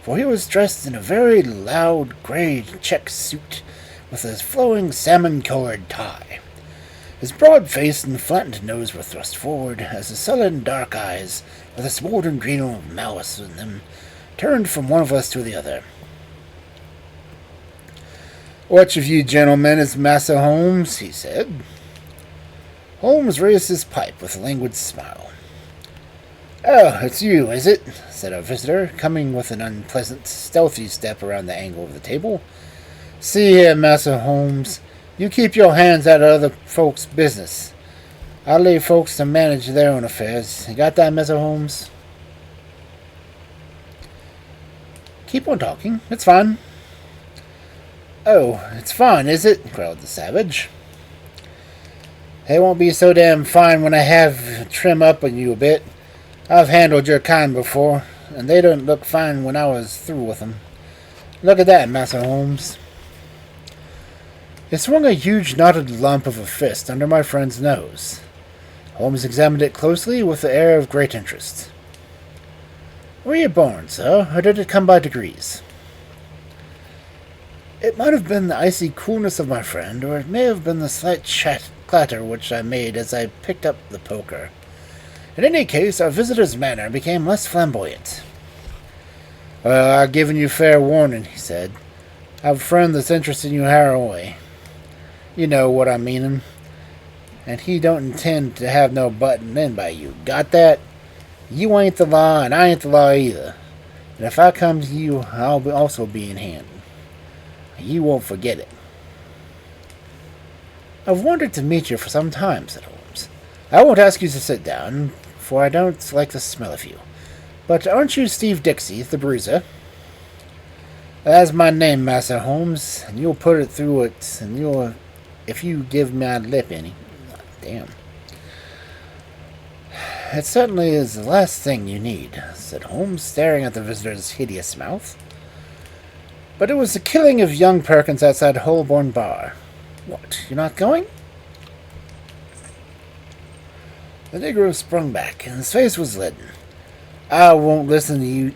for he was dressed in a very loud grey check suit with a flowing salmon-colored tie. His broad face and flattened nose were thrust forward, as his sullen dark eyes, with a smoldering green of malice in them, turned from one of us to the other. "Which of you gentlemen is Massa Holmes?" he said. Holmes raised his pipe with a languid smile. "Oh, it's you, is it?" said our visitor, coming with an unpleasant, stealthy step around the angle of the table. "See here, Massa Holmes, you keep your hands out of other folks' business. I leave folks to manage their own affairs. You got that, Massa Holmes?" "Keep on talking. It's fine." "Oh, it's fine, is it?" growled the savage. "It won't be so damn fine when I have trim up on you a bit. I've handled your kind before, and they didn't look fine when I was through with them. Look at that, Massa Holmes." He swung a huge knotted lump of a fist under my friend's nose. Holmes examined it closely with the air of great interest. "Were you born, sir, or did it come by degrees?" It might have been the icy coolness of my friend, or it may have been the slight clatter which I made as I picked up the poker. In any case, our visitor's manner became less flamboyant. "Well, I've given you fair warning," he said. "I've a friend that's interested in you Haraway. You know what I meanin'. And he don't intend to have no buttin' in by you. Got that? You ain't the law, and I ain't the law either. And if I come to you, I'll also be in hand. You won't forget it." "I've wanted to meet you for some time," said Holmes. "I won't ask you to sit down, for I don't like the smell of you. But aren't you Steve Dixie, the bruiser?" "That's my name, Massa Holmes, and you'll put it through it, and if you give my lip any." Damn. "It certainly is the last thing you need," said Holmes, staring at the visitor's hideous mouth. "But it was the killing of young Perkins outside Holborn Bar. What, you're not going?" The negro sprung back, and his face was leaden. "I won't listen to you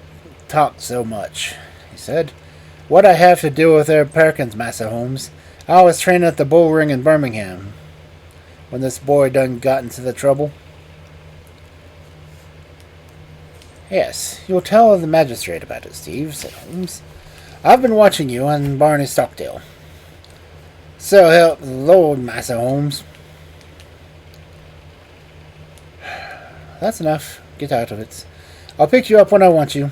talk so much," he said. "What I have to do with their Perkins, Massa Holmes? I was training at the Bull Ring in Birmingham when this boy done got into the trouble." Yes, you'll tell the magistrate about it, Steve, said Holmes. I've been watching you on Barney Stockdale. So help the Lord, Massa Holmes. That's enough. Get out of it. I'll pick you up when I want you.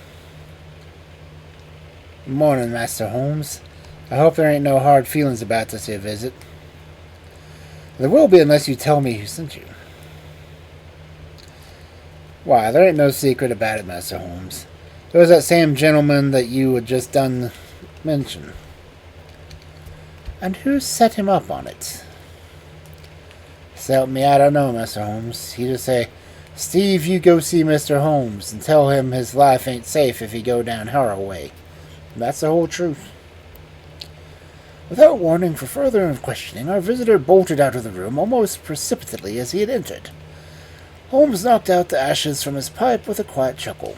Morning, Master Holmes. I hope there ain't no hard feelings about this here visit. There will be unless you tell me who sent you. Why, there ain't no secret about it, Master Holmes. There was that same gentleman that you had just done mention. And who set him up on it? So help me, I don't know, Master Holmes. He just say, Steve, you go see Mr. Holmes and tell him his life ain't safe if he go down Harrow way. And that's the whole truth. Without warning for further questioning, our visitor bolted out of the room almost precipitately as he had entered. Holmes knocked out the ashes from his pipe with a quiet chuckle.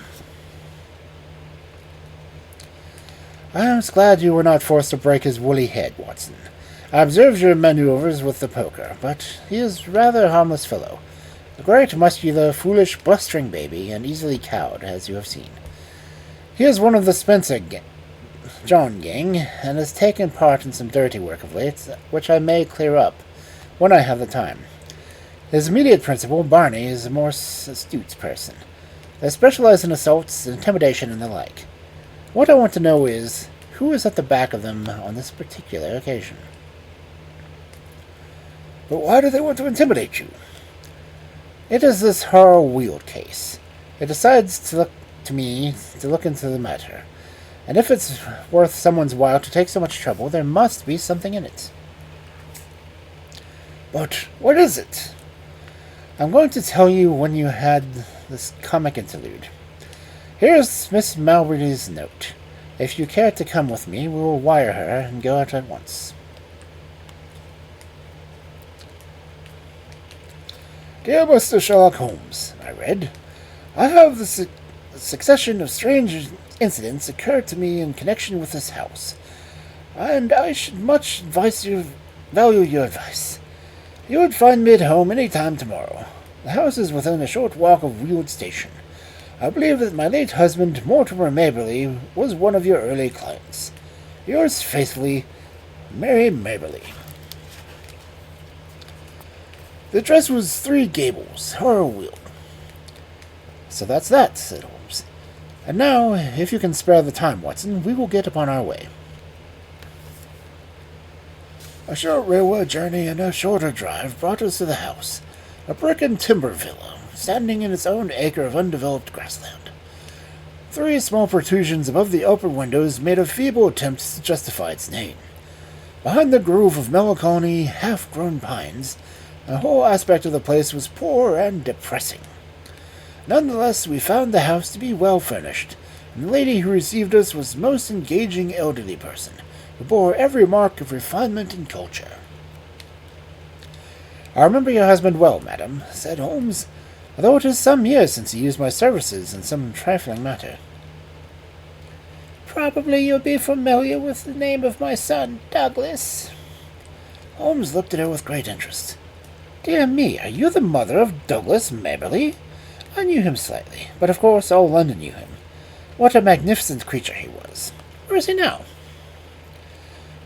I am glad you were not forced to break his woolly head, Watson. I observed your maneuvers with the poker, but he is rather a harmless fellow. A great, muscular, foolish, blustering baby, and easily cowed, as you have seen. He is one of the Spencer John gang, and has taken part in some dirty work of late, which I may clear up when I have the time. His immediate principal, Barney, is a more astute person. They specialize in assaults, intimidation, and the like. What I want to know is, who is at the back of them on this particular occasion? But why do they want to intimidate you? It is this Harrow Weald case. It decides to look into the matter. And if it's worth someone's while to take so much trouble, there must be something in it. But what is it? I'm going to tell you when you had this comic interlude. Here's Miss Malberry's note. If you care to come with me, we will wire her and go out at once. Dear Mr. Sherlock Holmes, I read, I have the succession of strange incidents occurred to me in connection with this house, and I should much value your advice. You would find me at home any time tomorrow. The house is within a short walk of Weald Station. I believe that my late husband, Mortimer Maberly, was one of your early clients. Yours faithfully, Mary Maberly. The address was 3 Gables, Harrow Weald. So that's that, said Holmes. And now, if you can spare the time, Watson, we will get upon our way. A short railway journey and a shorter drive brought us to the house, a brick and timber villa, standing in its own acre of undeveloped grassland. 3 small protrusions above the open windows made a feeble attempt to justify its name. Behind the grove of melancholy, half-grown pines, the whole aspect of the place was poor and depressing. Nonetheless, we found the house to be well furnished, and the lady who received us was a most engaging elderly person, who bore every mark of refinement and culture. I remember your husband well, madam, said Holmes, although it is some years since he used my services in some trifling matter. Probably you'll be familiar with the name of my son, Douglas. Holmes looked at her with great interest. Dear me, are you the mother of Douglas Maberly? I knew him slightly, but of course all London knew him. What a magnificent creature he was. Where is he now?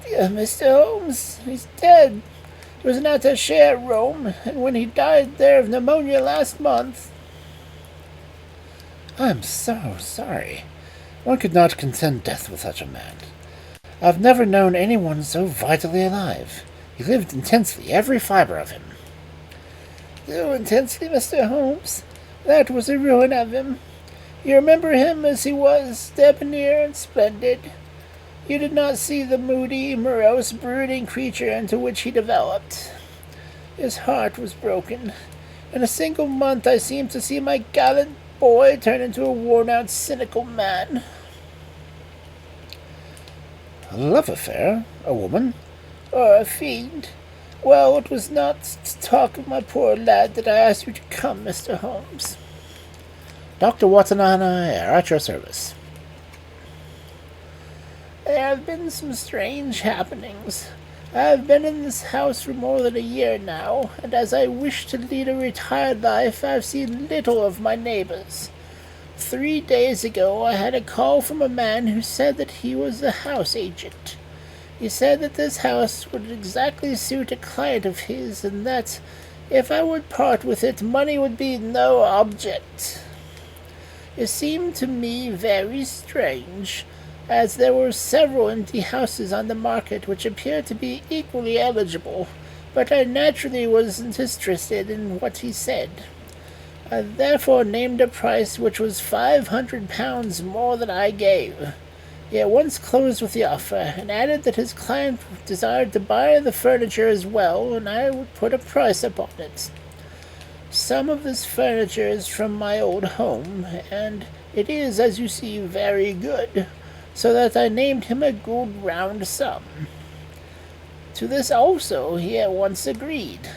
Dear Mr. Holmes, he's dead. He was an attaché at Rome, and when he died there of pneumonia last month. I'm so sorry. One could not contend death with such a man. I've never known anyone so vitally alive. He lived intensely, every fibre of him. So intensely, Mr. Holmes? That was the ruin of him. You remember him as he was, debonair and splendid. You did not see the moody, morose, brooding creature into which he developed. His heart was broken. In a single month I seemed to see my gallant boy turn into a worn-out, cynical man. A love affair? A woman? Or a fiend? Well, it was not to talk of my poor lad that I asked you to come, Mr. Holmes. Dr. Watson and I are at your service. There have been some strange happenings. I have been in this house for more than a year now, and as I wish to lead a retired life, I have seen little of my neighbors. 3 days ago I had a call from a man who said that he was a house agent. He said that this house would exactly suit a client of his, and that if I would part with it, money would be no object. It seemed to me very strange, as there were several empty houses on the market which appeared to be equally eligible, but I naturally wasn't interested in what he said. I therefore named a price which was £500 more than I gave. He at once closed with the offer, and added that his client desired to buy the furniture as well, and I would put a price upon it. Some of this furniture is from my old home, and it is, as you see, very good, so that I named him a good round sum. To this also he at once agreed.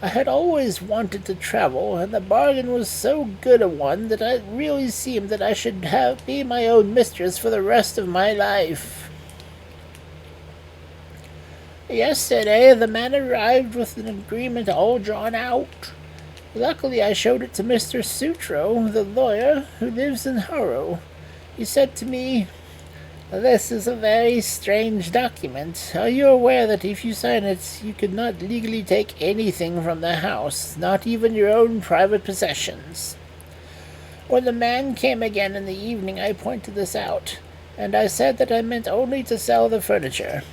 I had always wanted to travel, and the bargain was so good a one that it really seemed that I should be my own mistress for the rest of my life. Yesterday the man arrived with an agreement all drawn out. Luckily I showed it to Mr. Sutro, the lawyer, who lives in Harrow. He said to me, "This is a very strange document. Are you aware that if you sign it, you could not legally take anything from the house, not even your own private possessions?" When the man came again in the evening, I pointed this out, and I said that I meant only to sell the furniture.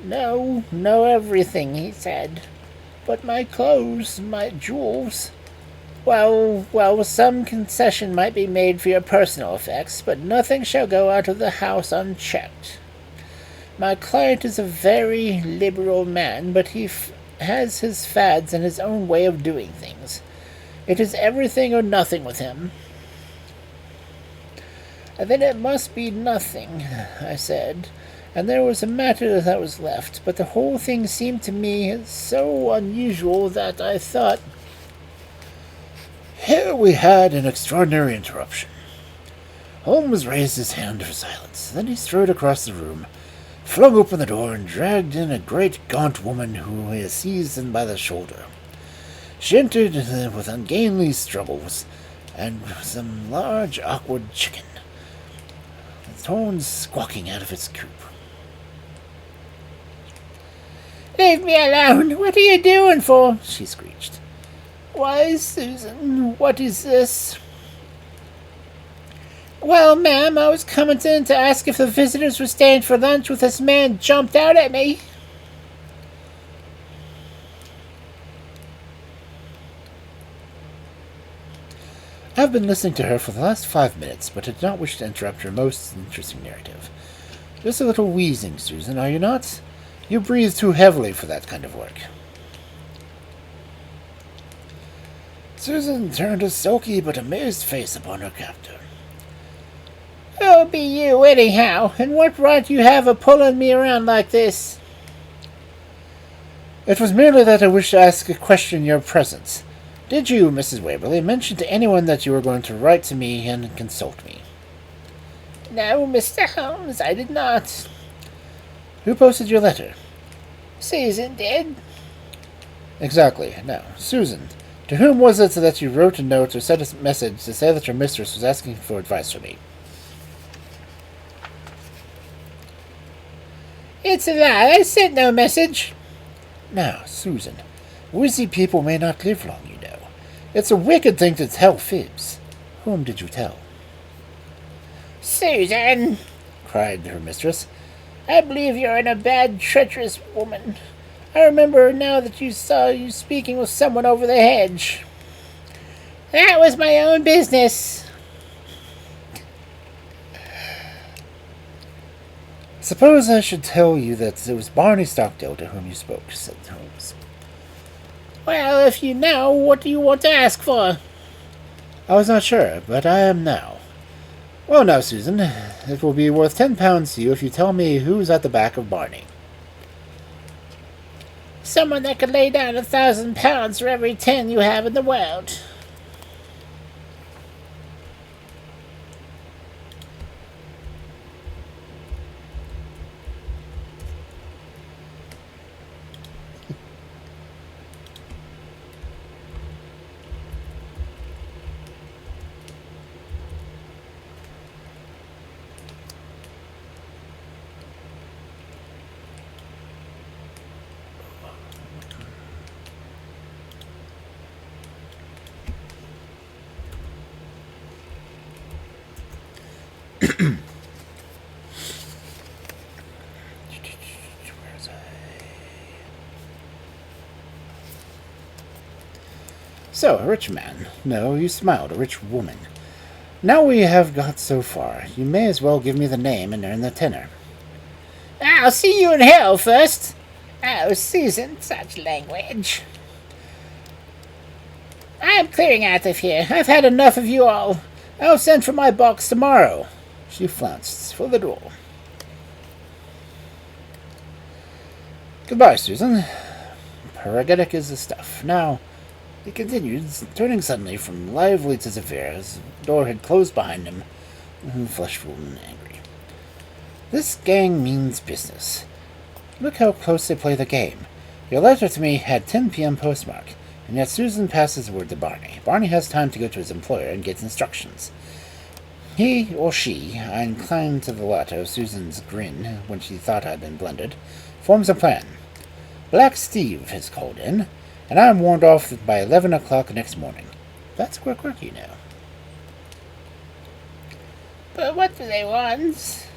"No, everything," he said. "But my clothes, my jewels—" Well, some concession might be made for your personal effects, but nothing shall go out of the house unchecked. My client is a very liberal man, but he has his fads and his own way of doing things. It is everything or nothing with him." "Then it must be nothing," I said, and there was a matter that was left, but the whole thing seemed to me so unusual that I thought, Here we had an extraordinary interruption. Holmes raised his hand for silence. Then he strode across the room, flung open the door, and dragged in a great gaunt woman who he seized him by the shoulder. She entered with ungainly struggles, and some large, awkward chicken, torn squawking out of its coop. "Leave me alone! What are you doing for?" she screeched. "Why, Susan, what is this?" "Well, ma'am, I was coming in to ask if the visitors were staying for lunch when this man jumped out at me." I have been listening to her for the last 5 minutes, but I did not wish to interrupt her most interesting narrative. Just a little wheezing, Susan, are you not? You breathe too heavily for that kind of work. Susan turned a sulky but amazed face upon her captor. "Who'll be you, anyhow? And what right you have of pulling me around like this?" It was merely that I wished to ask a question in your presence. Did you, Mrs. Waverley, mention to anyone that you were going to write to me and consult me? "No, Mr. Holmes, I did not." Who posted your letter? "Susan did." Exactly. Now, Susan, to whom was it that you wrote a note or sent a message to say that your mistress was asking for advice from me? "It's a lie. I sent no message." Now, Susan, wizzy people may not live long, you know. It's a wicked thing to tell fibs. Whom did you tell? "Susan," cried her mistress, "I believe you're a bad, treacherous woman. I remember now that you saw you speaking with someone over the hedge." "That was my own business." Suppose I should tell you that it was Barney Stockdale to whom you spoke, said Holmes. "Well, if you know, what do you want to ask for?" I was not sure, but I am now. Well, now, Susan, it will be worth £10 to you if you tell me who's at the back of Barney. "Someone that could lay down £1,000 for every 10 you have in the world." So, a rich man. No, you smiled, a rich woman. Now we have got so far, you may as well give me the name and earn the tenner. I'll see you in hell first. Oh, Susan, such language. I'm clearing out of here. I've had enough of you all. I'll send for my box tomorrow. She flounced for the door. Goodbye, Susan. Paragetic is the stuff. Now, he continued, turning suddenly from lively to severe as the door had closed behind him, fleshful and angry. This gang means business. Look how close they play the game. Your letter to me had 10 p.m. postmark, and yet Susan passes word to Barney. Barney has time to go to his employer and get instructions. He or she, I inclined to the latter, Susan's grin when she thought I'd been blended, forms a plan. Black Steve has called in, and I am warned off by 11 o'clock next morning. That's quick work, you know. But what do they want?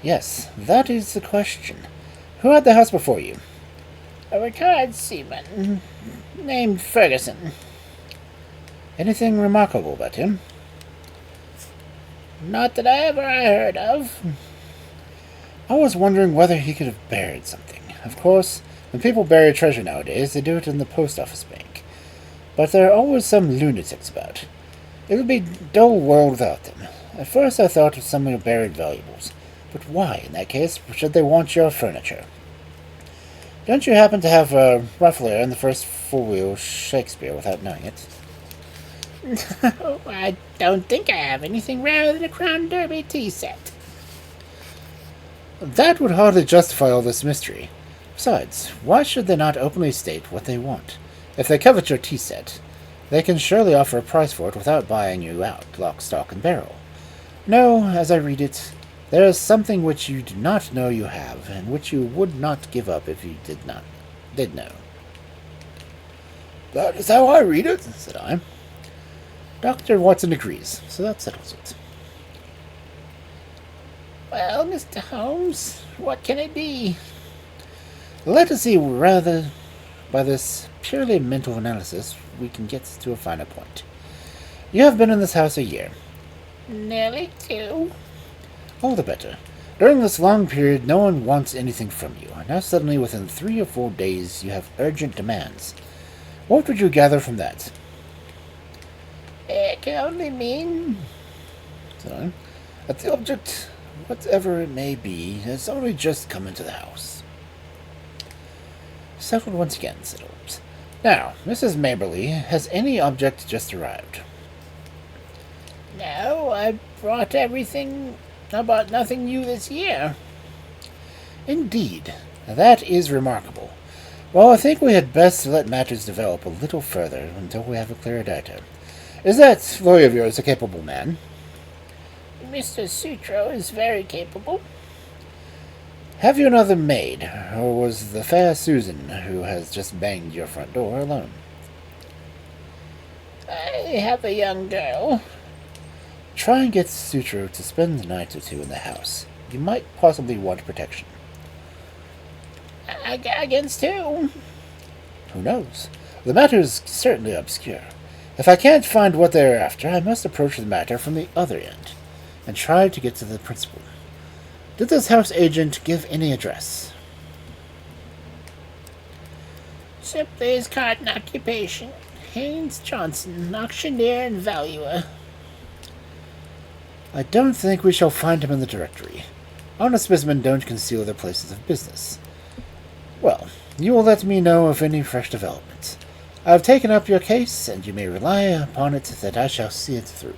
Yes, that is the question. Who had the house before you? A retired seaman named Ferguson. Anything remarkable about him? Not that I heard of. I was wondering whether he could have buried something. Of course, when people bury treasure nowadays, they do it in the post office bank. But there are always some lunatics about. It would be a dull world without them. At first I thought of some of your buried valuables. But why, in that case, should they want your furniture? Don't you happen to have a ruffler in the first four-wheel Shakespeare without knowing it? No, I don't think I have anything rarer than a Crown Derby tea set. That would hardly justify all this mystery. Besides, why should they not openly state what they want? If they covet your tea set, they can surely offer a price for it without buying you out, lock, stock, and barrel. No, as I read it, there is something which you do not know you have, and which you would not give up if you did know. That is how I read it, said I. Dr. Watson agrees, so that settles it. Well, Mr. Holmes, what can it be? Let us see whether, by this purely mental analysis, we can get to a finer point. You have been in this house a year. Nearly 2. All the better. During this long period, no one wants anything from you, and now suddenly, within 3 or 4 days, you have urgent demands. What would you gather from that? It can only mean... So, that the object, whatever it may be, has only just come into the house. Settled once again, said Holmes. Now, Mrs. Maberly, has any object just arrived? No, I brought everything... I bought nothing new this year. Indeed. That is remarkable. Well, I think we had best let matters develop a little further until we have a clearer data. Is that lawyer of yours a capable man? Mr. Sutro is very capable. Have you another maid, or was the fair Susan, who has just banged your front door, alone? I have a young girl. Try and get Sutro to spend a night or two in the house. You might possibly want protection. Against who? Who knows? The matter is certainly obscure. If I can't find what they are after, I must approach the matter from the other end, and try to get to the principal. Did this house agent give any address? Simply his card and occupation. Haynes Johnson, auctioneer and valuer. I don't think we shall find him in the directory. Honest businessmen don't conceal their places of business. Well, you will let me know of any fresh developments. I have taken up your case, and you may rely upon it that I shall see it through.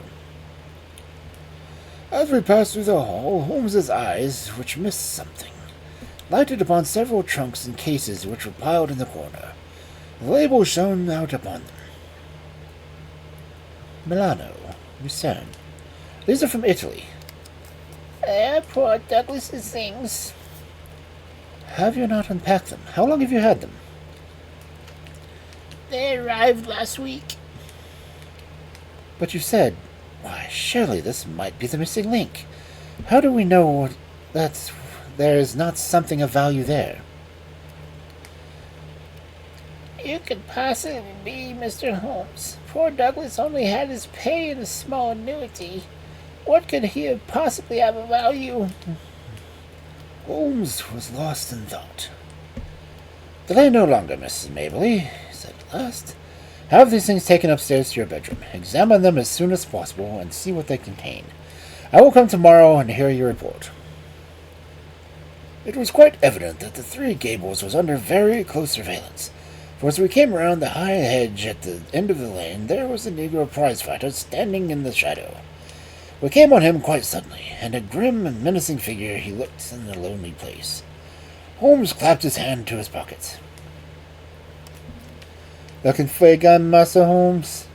As we passed through the hall, Holmes's eyes, which missed something, lighted upon several trunks and cases which were piled in the corner. The labels shone out upon them. Milano, Lucerne. These are from Italy. Poor Douglas's things. Have you not unpacked them? How long have you had them? They arrived last week. But you said, why, surely this might be the missing link. How do we know that there is not something of value there? You could possibly be Mr. Holmes. Poor Douglas only had his pay and a small annuity. What could he possibly have of value? Holmes was lost in thought. Delay no longer, Mrs. Mabley, he said at last. Have these things taken upstairs to your bedroom. Examine them as soon as possible and see what they contain. I will come tomorrow and hear your report. It was quite evident that the Three Gables was under very close surveillance, for as we came round the high hedge at the end of the lane, there was a negro prize-fighter standing in the shadow. We came on him quite suddenly, and a grim and menacing figure he looked in the lonely place. Holmes clapped his hand to his pocket. Looking for a gun, Master Holmes?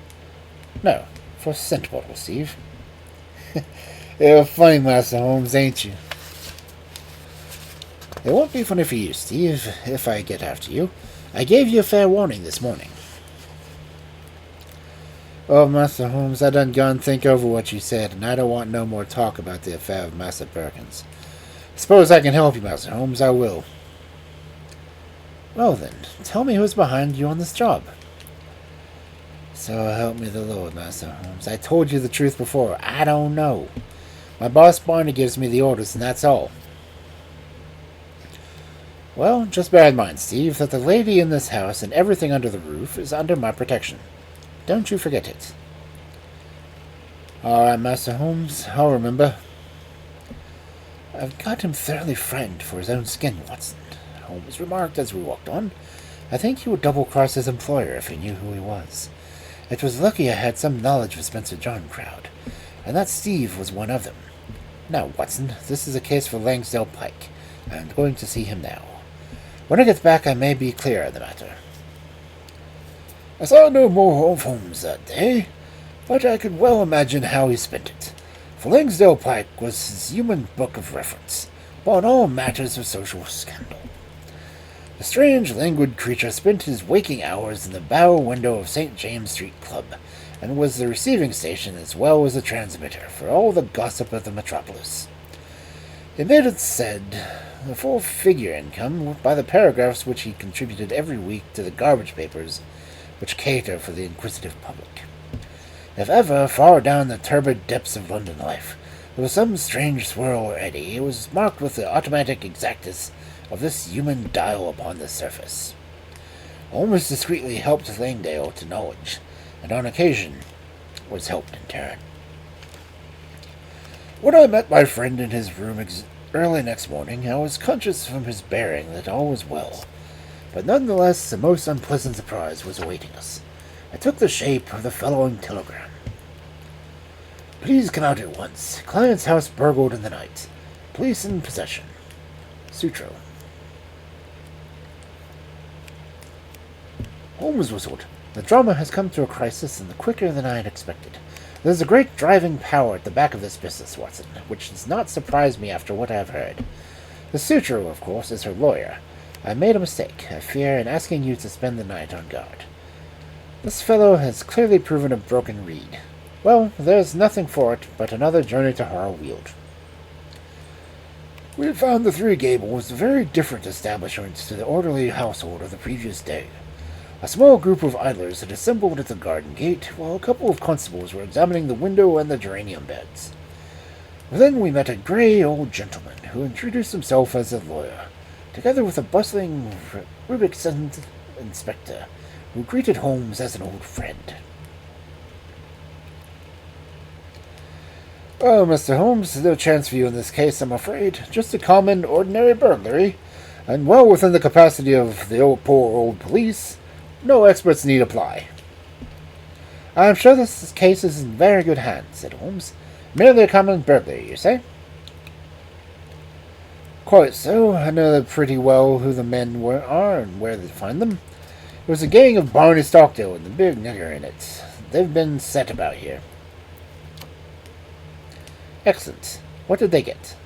No, for a scent bottle, Steve. You're funny, Master Holmes, ain't you? It won't be funny for you, Steve, if I get after you. I gave you a fair warning this morning. Oh, Master Holmes, I done gone think over what you said, and I don't want no more talk about the affair of Master Perkins. Suppose I can help you, Master Holmes, I will. Well then, tell me who's behind you on this job. So help me the Lord, Master Holmes. I told you the truth before. I don't know. My boss Barney gives me the orders, and that's all. Well, just bear in mind, Steve, that the lady in this house and everything under the roof is under my protection. Don't you forget it. All right, Master Holmes, I'll remember. I've got him thoroughly frightened for his own skin, Watson, Holmes remarked as we walked on. I think he would double-cross his employer if he knew who he was. It was lucky I had some knowledge of Spencer John crowd, and that Steve was one of them. Now, Watson, this is a case for Langsdale Pike. I'm going to see him now. When I get back, I may be clear on the matter. I saw no more of Holmes that day, but I could well imagine how he spent it, for Langsdale Pike was his human book of reference upon all matters of social scandal. The strange, languid creature spent his waking hours in the bow window of St. James Street Club, and was the receiving station as well as the transmitter for all the gossip of the metropolis. It made it said a full-figure income by the paragraphs which he contributed every week to the garbage papers which cater for the inquisitive public. If ever, far down the turbid depths of London life, there was some strange swirl or eddy, it was marked with the automatic exactness of this human dial upon the surface. Holmes discreetly helped Langdale to knowledge, and on occasion was helped in turn. When I met my friend in his room early next morning, I was conscious from his bearing that all was well, but nonetheless a most unpleasant surprise was awaiting us. It took the shape of the following telegram. Please come out at once. Client's house burgled in the night. Police in possession. Sutro. Holmes whistled. The drama has come to a crisis, and quicker than I had expected. There's a great driving power at the back of this business, Watson, which does not surprise me after what I have heard. The Sutro, of course, is her lawyer. I made a mistake, I fear, in asking you to spend the night on guard. This fellow has clearly proven a broken reed. Well, there's nothing for it but another journey to Harrowweald. We had found the Three Gables a very different establishment to the orderly household of the previous day. A small group of idlers had assembled at the garden gate, while a couple of constables were examining the window and the geranium beds. Then we met a grey old gentleman, who introduced himself as a lawyer, together with a bustling rubicund inspector, who greeted Holmes as an old friend. Oh, Mr. Holmes, no chance for you in this case, I'm afraid. Just a common, ordinary burglary, and well within the capacity of the poor old police. No experts need apply. I am sure this case is in very good hands, said Holmes. Merely a common burglary, you say? Quite so. I know pretty well who the men are and where to find them. It was a gang of Barney Stockdale and the big nigger in it. They've been set about here. Excellent. What did they get?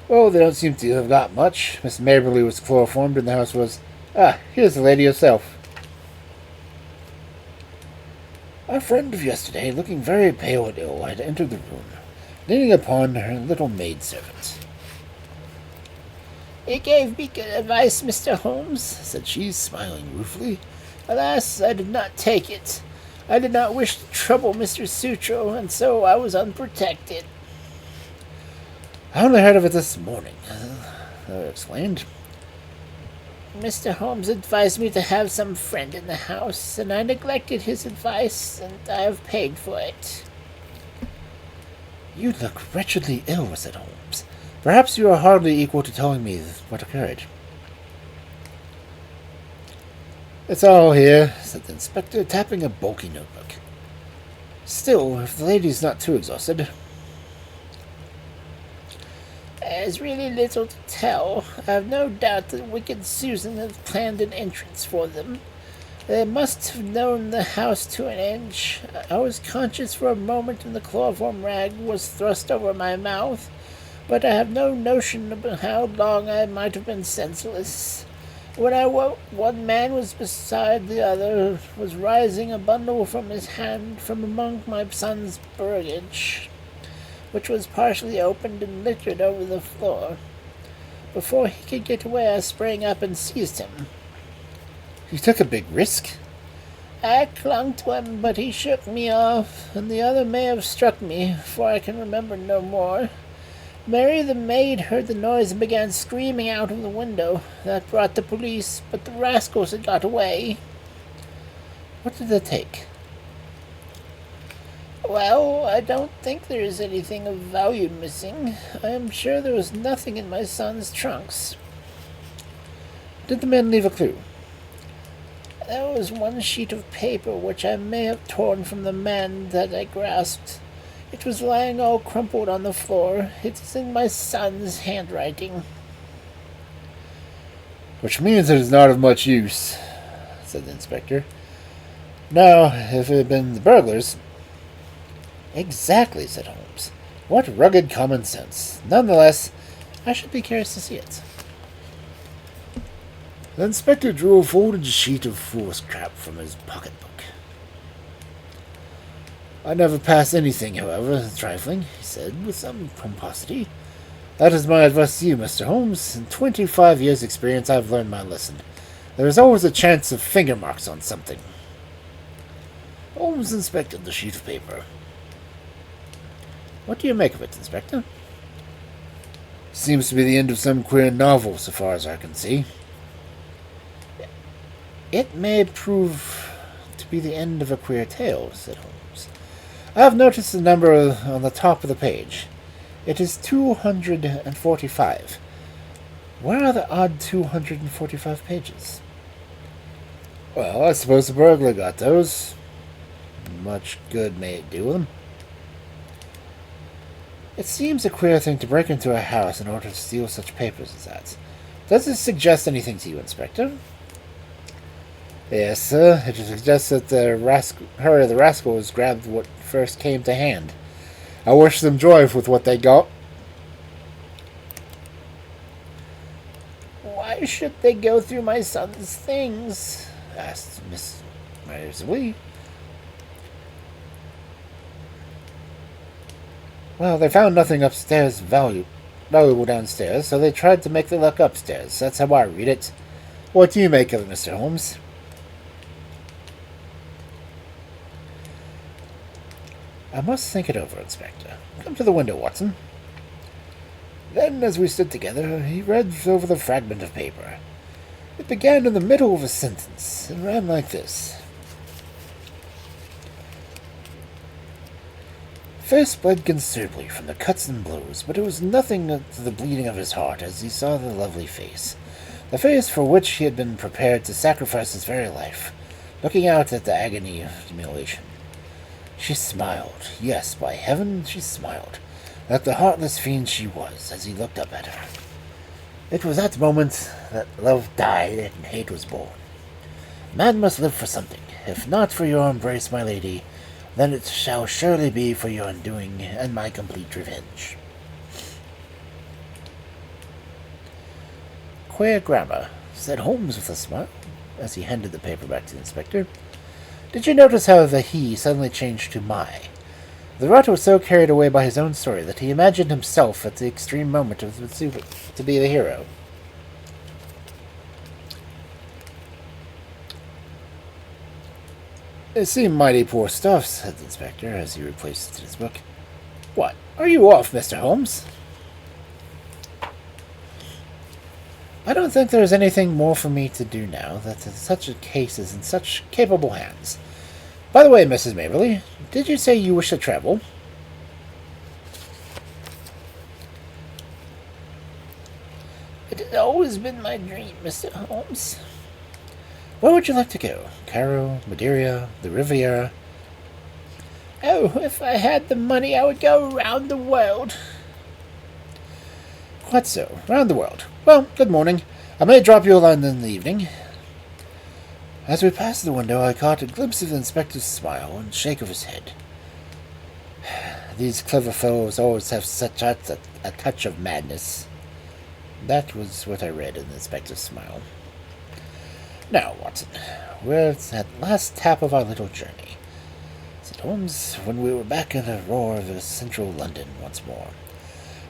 Well, they don't seem to have got much. Miss Maberly was chloroformed and the house was... Ah, here's the lady herself. Our friend of yesterday, looking very pale and ill, had entered the room, leaning upon her little maidservant. "He gave me good advice, Mr. Holmes," said she, smiling ruefully. "Alas, I did not take it. I did not wish to trouble Mr. Sutro, and so I was unprotected." "I only heard of it this morning," explained. "Mr. Holmes advised me to have some friend in the house, and I neglected his advice, and I have paid for it." "You look wretchedly ill," said Holmes. "Perhaps you are hardly equal to telling me what occurred." "It's all here," said the inspector, tapping a bulky notebook. "Still, if the lady's not too exhausted." "There's really little to tell. I have no doubt that wicked Susan has planned an entrance for them. They must have known the house to an inch. I was conscious for a moment when the chloroform rag was thrust over my mouth, but I have no notion of how long I might have been senseless. When I woke, one man was beside the other, was raising a bundle from his hand from among my son's baggage, which was partially opened and littered over the floor. Before he could get away, I sprang up and seized him. "You took a big risk." I clung to him, but he shook me off, and the other may have struck me, for I can remember no more. Mary the maid heard the noise and began screaming out of the window. That brought the police, but the rascals had got away." "What did they take?" "Well, I don't think there is anything of value missing. I am sure there was nothing in my son's trunks." "Did the men leave a clue?" "There was one sheet of paper which I may have torn from the man that I grasped. It was lying all crumpled on the floor. It is in my son's handwriting." "Which means it is not of much use," said the inspector. "Now, if it had been the burglars—" "Exactly," said Holmes. "What rugged common sense. Nonetheless, I should be curious to see it." The inspector drew a folded sheet of foolscap from his pocketbook. "I never pass anything, however, trifling," he said, with some pomposity. "That is my advice to you, Mr. Holmes. In 25 years' experience, I have learned my lesson. There is always a chance of finger marks on something." Holmes inspected the sheet of paper. "What do you make of it, Inspector?" "Seems to be the end of some queer novel, so far as I can see." "It may prove to be the end of a queer tale," said Holmes. "I have noticed the number on the top of the page. It is 245. Where are the odd 245 pages?" "Well, I suppose the burglar got those. Much good may it do them." "It seems a queer thing to break into a house in order to steal such papers as that. Does it suggest anything to you, Inspector?" "Yes, sir. It suggests that the rascals grabbed what first came to hand. I wish them joy with what they got." "Why should they go through my son's things?" asked Miss Myers-Lee. "Well, they found nothing upstairs valuable downstairs, so they tried to make their luck upstairs. That's how I read it. What do you make of it, Mr. Holmes?" "I must think it over, Inspector. Come to the window, Watson." Then, as we stood together, he read over the fragment of paper. It began in the middle of a sentence, and ran like this. "Face bled considerably from the cuts and blows, but it was nothing to the bleeding of his heart as he saw the lovely face, the face for which he had been prepared to sacrifice his very life, looking out at the agony of humiliation. She smiled. Yes, by heaven, she smiled, like the heartless fiend she was, as he looked up at her. It was that moment that love died and hate was born. Man must live for something. If not for your embrace, my lady, then it shall surely be for your undoing and my complete revenge." "Queer grammar," said Holmes with a smile, as he handed the paper back to the inspector. "Did you notice how the he suddenly changed to my? The writer was so carried away by his own story that he imagined himself at the extreme moment of the to be the hero." It seemed mighty poor stuff, said the inspector as he replaced it in his book. What? Are you off, Mr. Holmes? I don't think there is anything more for me to do now that such a case is in such capable hands. By the way, Mrs. Maberly, did you say you wish to travel? It has always been my dream, Mr. Holmes. Where would you like to go? Cairo, Madeira, the Riviera? Oh, if I had the money, I would go around the world. Quite so, round the world. Well, good morning. I may drop you a line in the evening. As we passed the window, I caught a glimpse of the inspector's smile and shake of his head. These clever fellows always have such a touch of madness. That was what I read in the inspector's smile. Now, Watson, we're at the last tap of our little journey, said Holmes, when we were back in the roar of central London once more.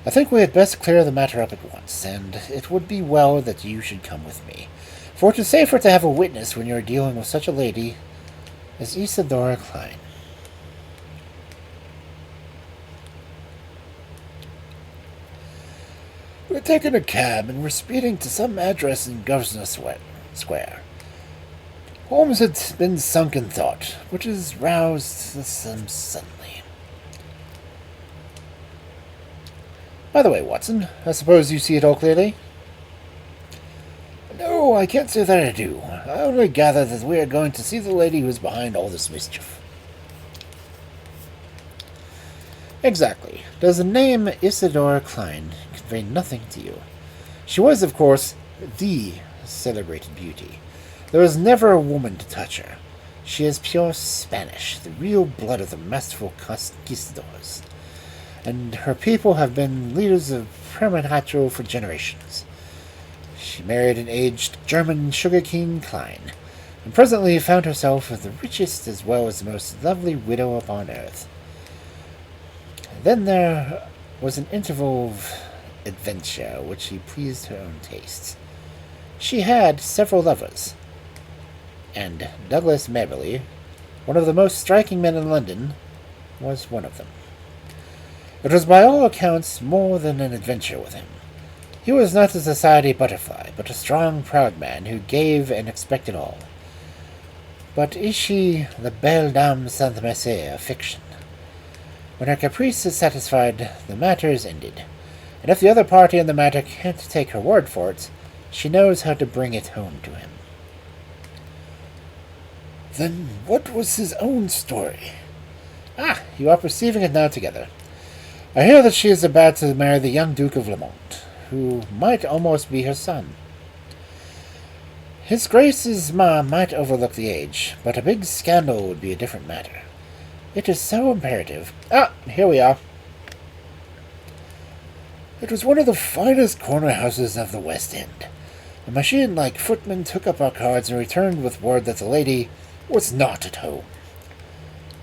I think we had best clear the matter up at once, and it would be well that you should come with me, for it is safer to have a witness when you are dealing with such a lady as Isadora Klein. We're taking a cab, and we're speeding to some address in Grosvenor Square. Holmes had been sunk in thought, which has roused him suddenly. By the way, Watson, I suppose you see it all clearly? No, I can't say that I do. I only gather that we are going to see the lady who is behind all this mischief. Exactly. Does the name Isadora Klein convey nothing to you? She was, of course, the celebrated beauty. There was never a woman to touch her. She is pure Spanish, the real blood of the masterful conquistadors, and her people have been leaders of Permanhatcho for generations. She married an aged German sugarcane Klein, and presently found herself the richest as well as the most lovely widow upon earth. Then there was an interval of adventure which pleased her own tastes. She had several lovers, and Douglas Maberly, one of the most striking men in London, was one of them. It was by all accounts more than an adventure with him. He was not a society butterfly, but a strong, proud man who gave and expected all. But is she the Belle Dame Saint-Mercier of fiction? When her caprice is satisfied, the matter is ended, and if the other party in the matter can't take her word for it, she knows how to bring it home to him. Then what was his own story? Ah, you are perceiving it now together. I hear that she is about to marry the young Duke of Lamont, who might almost be her son. His Grace's ma might overlook the age, but a big scandal would be a different matter. It is so imperative. Ah, here we are. It was one of the finest corner houses of the West End. A machine-like footman took up our cards and returned with word that the lady was not at home.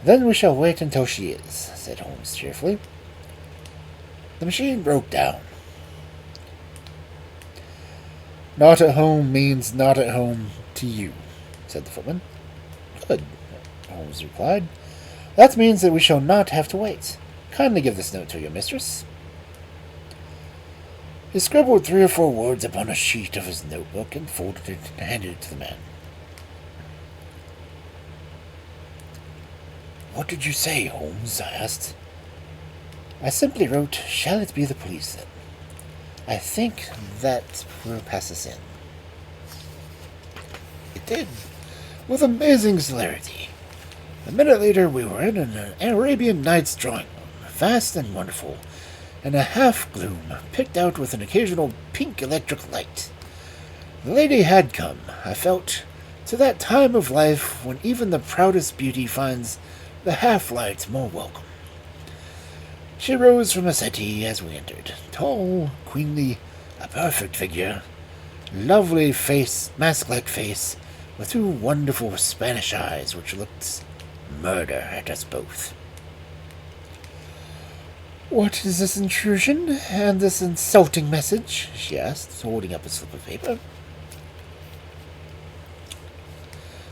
Then we shall wait until she is, said Holmes cheerfully. The machine broke down. Not at home means not at home to you, said the footman. Good, Holmes replied. That means that we shall not have to wait. Kindly give this note to your mistress. He scribbled 3 or 4 words upon a sheet of his notebook and folded it and handed it to the man. What did you say, Holmes? I asked. I simply wrote, shall it be the police then? I think that will pass us in. It did, with amazing celerity. A minute later we were in an Arabian Nights drawing room, vast and wonderful, in a half-gloom, picked out with an occasional pink electric light. The lady had come, I felt, to that time of life when even the proudest beauty finds the half-light more welcome. She rose from a settee as we entered, tall, queenly, a perfect figure, lovely face, mask-like face, with 2 wonderful Spanish eyes which looked murder at us both. What is this intrusion and this insulting message? She asked, holding up a slip of paper.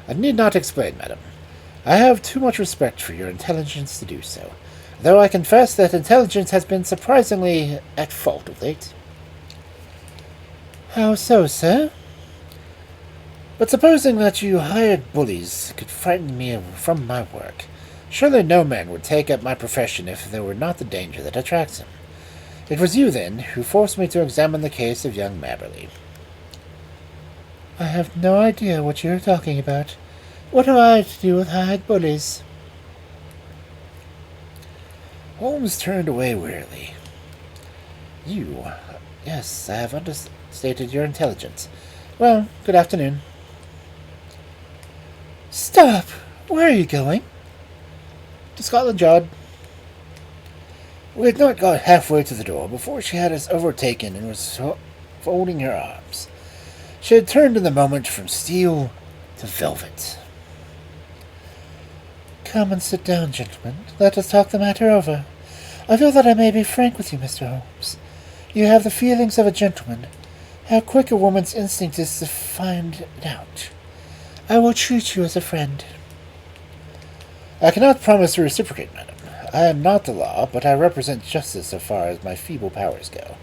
I need not explain, madam. I have too much respect for your intelligence to do so, though I confess that intelligence has been surprisingly at fault of late. How so, sir? But supposing that you hired bullies could frighten me from my work, surely no man would take up my profession if there were not the danger that attracts him. It was you, then, who forced me to examine the case of young Mabberley. I have no idea what you are talking about. What have I to do with hired bullies? Holmes turned away wearily. Yes, I have understated your intelligence. Well, good afternoon. Stop! Where are you going? To Scotland Yard. We had not got halfway to the door before she had us overtaken and was folding her arms. She had turned in the moment from steel to velvet. Come and sit down, gentlemen. Let us talk the matter over. I feel that I may be frank with you, Mr. Holmes. You have the feelings of a gentleman. How quick a woman's instinct is to find it out. I will treat you as a friend. I cannot promise to reciprocate, madam. I am not the law, but I represent justice so far as my feeble powers go.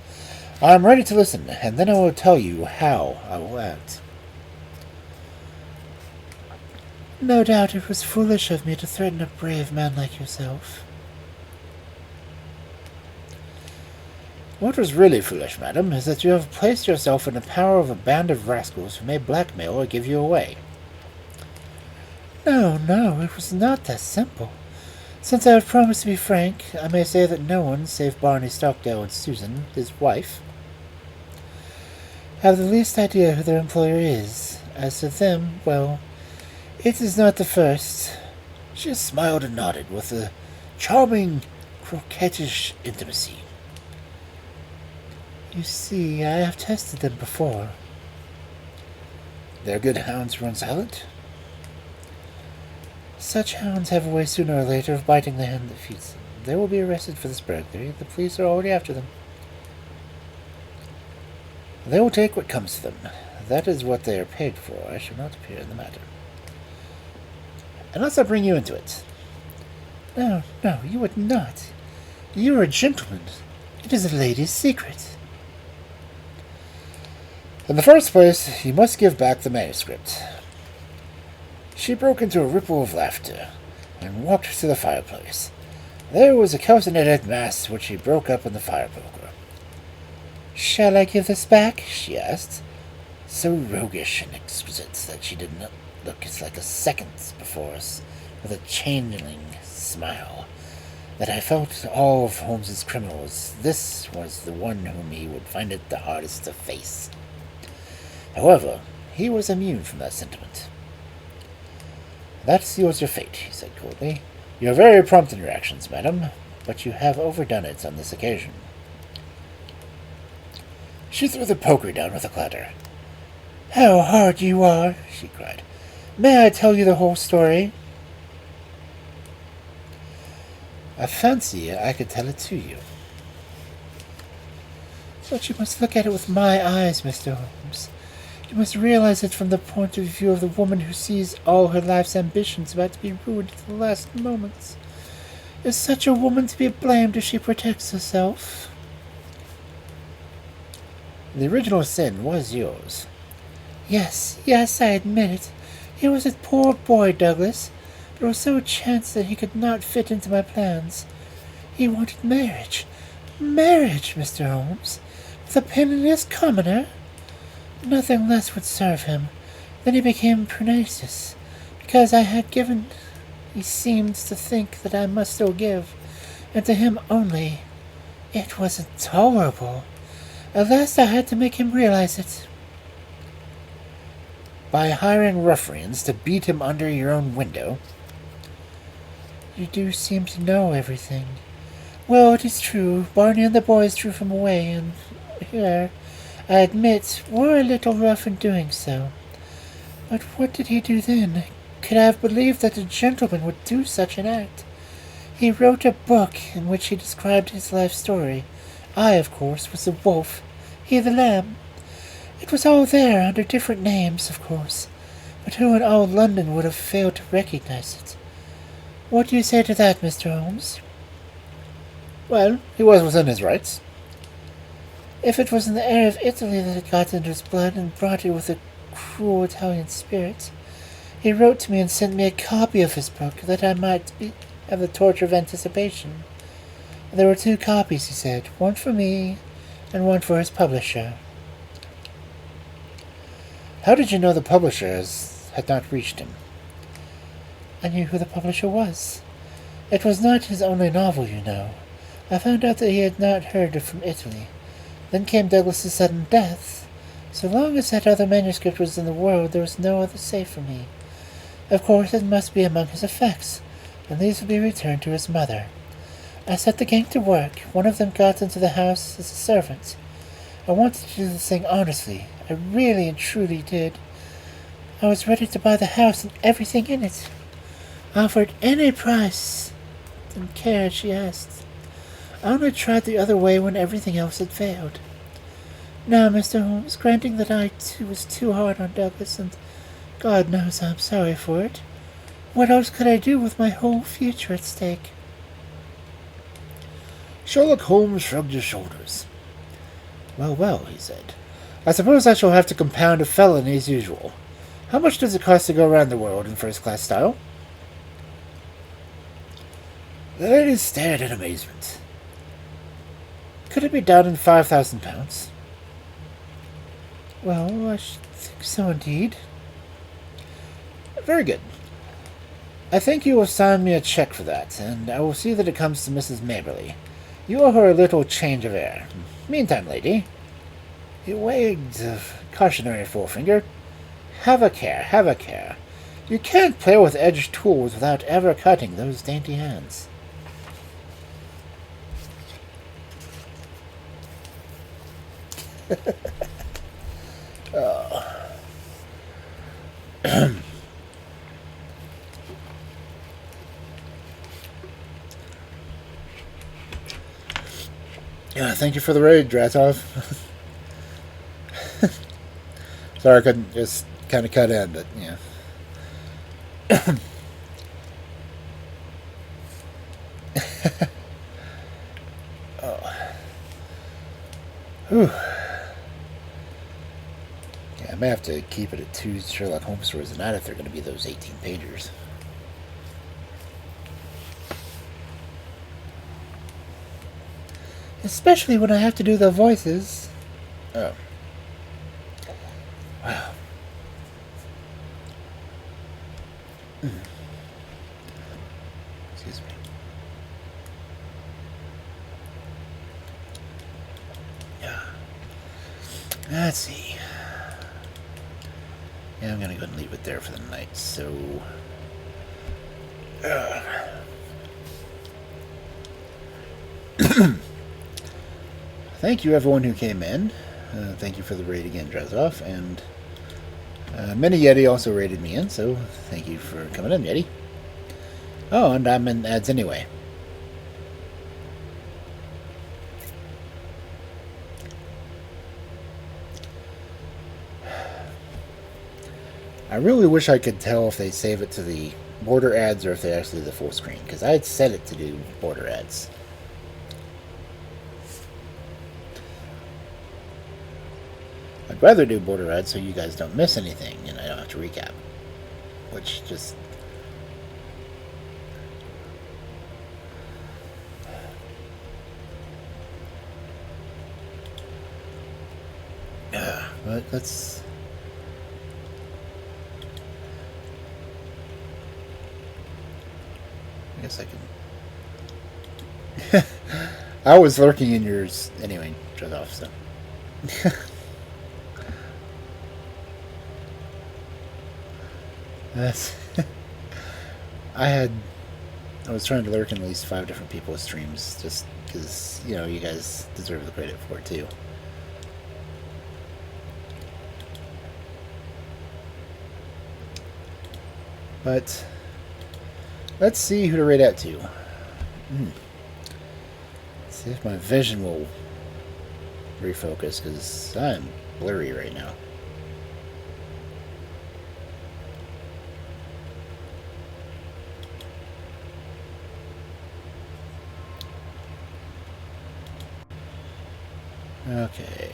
I am ready to listen, and then I will tell you how I will act. No doubt it was foolish of me to threaten a brave man like yourself. What was really foolish, madam, is that you have placed yourself in the power of a band of rascals who may blackmail or give you away. No, it was not that simple. Since I have promised to be frank, I may say that no one, save Barney Stockdale and Susan, his wife, have the least idea who their employer is. As to them, well, it is not the first. She smiled and nodded with a charming, coquettish intimacy. You see, I have tested them before. Their good hounds run silent? Such hounds have a way sooner or later of biting the hand that feeds them. They will be arrested for this burglary. The police are already after them. They will take what comes to them. That is what they are paid for. I shall not appear in the matter. Unless I bring you into it. No, you would not. You are a gentleman. It is a lady's secret. In the first place, you must give back the manuscript. She broke into a ripple of laughter and walked to the fireplace. There was a calcinated mass which she broke up in the fire poker. Shall I give this back? She asked, so roguish and exquisite that she did not look like a second before us, with a changeling smile, that I felt all of Holmes's criminals. This was the one whom he would find it the hardest to face. However, he was immune from that sentiment. That seals your fate, he said coldly. You are very prompt in your actions, madam, but you have overdone it on this occasion. She threw the poker down with a clatter. How hard you are, she cried. May I tell you the whole story? I fancy I could tell it to you. But you must look at it with my eyes, Mr. Holmes. You must realize it from the point of view of the woman who sees all her life's ambitions about to be ruined at the last moments. Is such a woman to be blamed if she protects herself? The original sin was yours. Yes, I admit it. He was a poor boy, Douglas, but it was so chance that he could not fit into my plans. He wanted marriage. Marriage, Mr. Holmes, with a penniless commoner. Nothing less would serve him. Then he became pernicious, because I had given. He seemed to think that I must still give, and to him only. It was intolerable. At last I had to make him realize it. By hiring ruffians to beat him under your own window? You do seem to know everything. Well, it is true. Barney and the boys drew him away, and here, I admit, were a little rough in doing so. But what did he do then? Could I have believed that a gentleman would do such an act? He wrote a book in which he described his life story. I, of course, was the wolf, he the lamb. It was all there, under different names, of course, but who in all London would have failed to recognize it? What do you say to that, Mr. Holmes? Well, he was within his rights. If it was in the air of Italy that had got into his blood and brought it with a cruel Italian spirit, he wrote to me and sent me a copy of his book that I might have the torture of anticipation. There were 2 copies, he said, one for me and one for his publisher. How did you know the publisher had not reached him? I knew who the publisher was. It was not his only novel, you know. I found out that he had not heard from Italy. Then came Douglas's sudden death. So long as that other manuscript was in the world, there was no other safe for me. Of course, it must be among his effects, and these would be returned to his mother. I set the gang to work. One of them got into the house as a servant. I wanted to do the thing honestly. I really and truly did. I was ready to buy the house and everything in it. I offered any price. Didn't care, she asked. I only tried the other way when everything else had failed. Now, Mr. Holmes, granting that I too was too hard on Douglas, and God knows I'm sorry for it, what else could I do with my whole future at stake? Sherlock Holmes shrugged his shoulders. Well, he said. I suppose I shall have to compound a felony as usual. How much does it cost to go around the world in first-class style? The lady stared in amazement. Could it be done in £5,000? Well, I should think so indeed. Very good. I think you will sign me a cheque for that, and I will see that it comes to Mrs. Maberly. You owe her a little change of air. Meantime, lady, he waved a cautionary forefinger. Have a care. You can't play with edged tools without ever cutting those dainty hands. Yeah, thank you for the raid, Dratov. Sorry I couldn't just kind of cut in, but yeah. Whew. Yeah, I may have to keep it at 2 Sherlock Holmes stories a night if they're going to be those 18-pagers. Especially when I have to do the voices. Oh. Wow. Excuse me. Yeah. Let's see. Yeah, I'm gonna go and leave it there for the night, so... Thank you, everyone who came in. Thank you for the raid again, Drezov. And Mini Yeti also raided me in, so thank you for coming in, Yeti. Oh, and I'm in ads anyway. I really wish I could tell if they save it to the border ads or if they actually do the full screen, because I had set it to do border ads. I'd rather do border ads so you guys don't miss anything and I don't have to recap. Which just... but let's... I guess I can... I was lurking in yours anyway, shut off, so... That's... I was trying to lurk in at least 5 different people's streams, just because, you know, you guys deserve the credit for it, too. But, let's see who to rate out to. Let's see if my vision will refocus, because I'm blurry right now. Okay.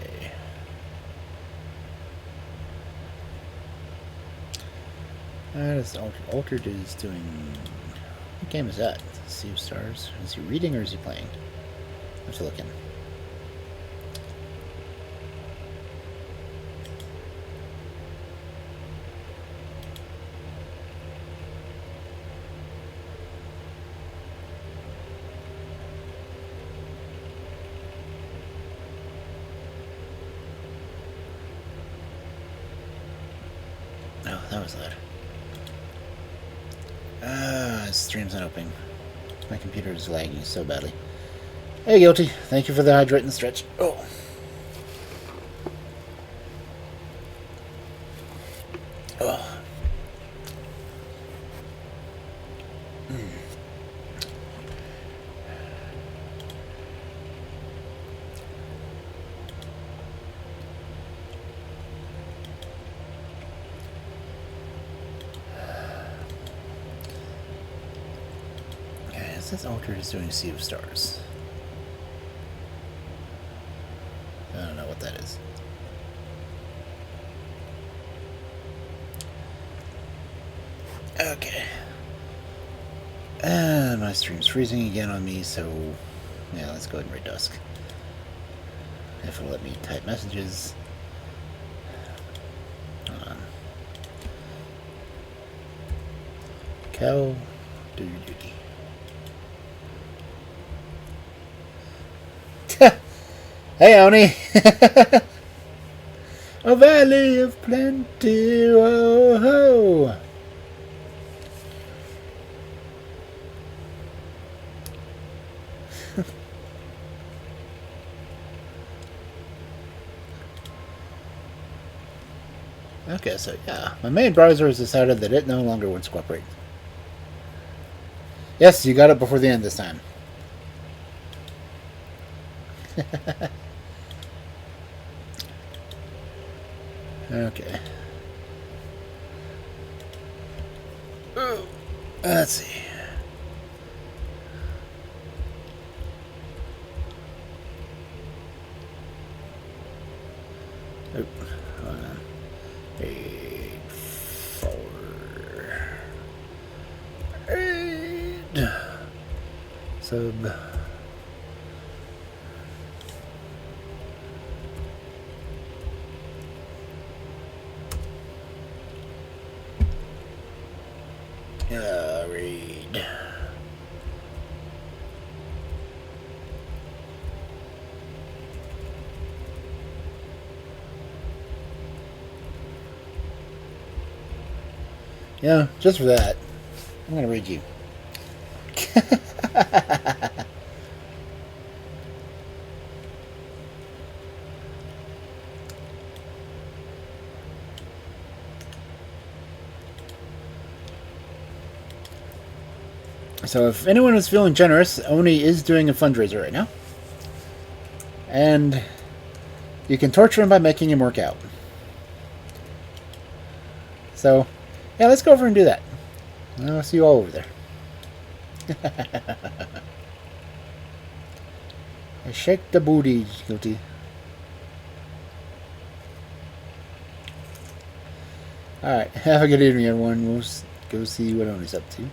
Altered is doing... What game is that? Sea of Stars? Is he reading or is he playing? I have to look in. Oh, that was loud. Stream's not opening. My computer is lagging so badly. Hey, Guilty. Thank you for the hydrate and stretch. Oh. Oh. This Altered is doing Sea of Stars. I don't know what that is. Okay. And my stream's freezing again on me, so yeah, let's go ahead and read Dusk. If it'll let me type messages. Hold on. Cal, do your duty. Hey, Oni! A valley of plenty, oh ho! Okay, so yeah, my main browser has decided that it no longer wants to cooperate. Yes, you got it before the end this time. Okay. Let's see. Hold on. 8, 4, 8. Sub. Read. Yeah, just for that, I'm gonna read you. So if anyone is feeling generous, Oni is doing a fundraiser right now. And you can torture him by making him work out. So, yeah, let's go over and do that. I'll see you all over there. Shake the booty, Guilty. Alright, have a good evening, everyone. We'll go see what Oni's up to.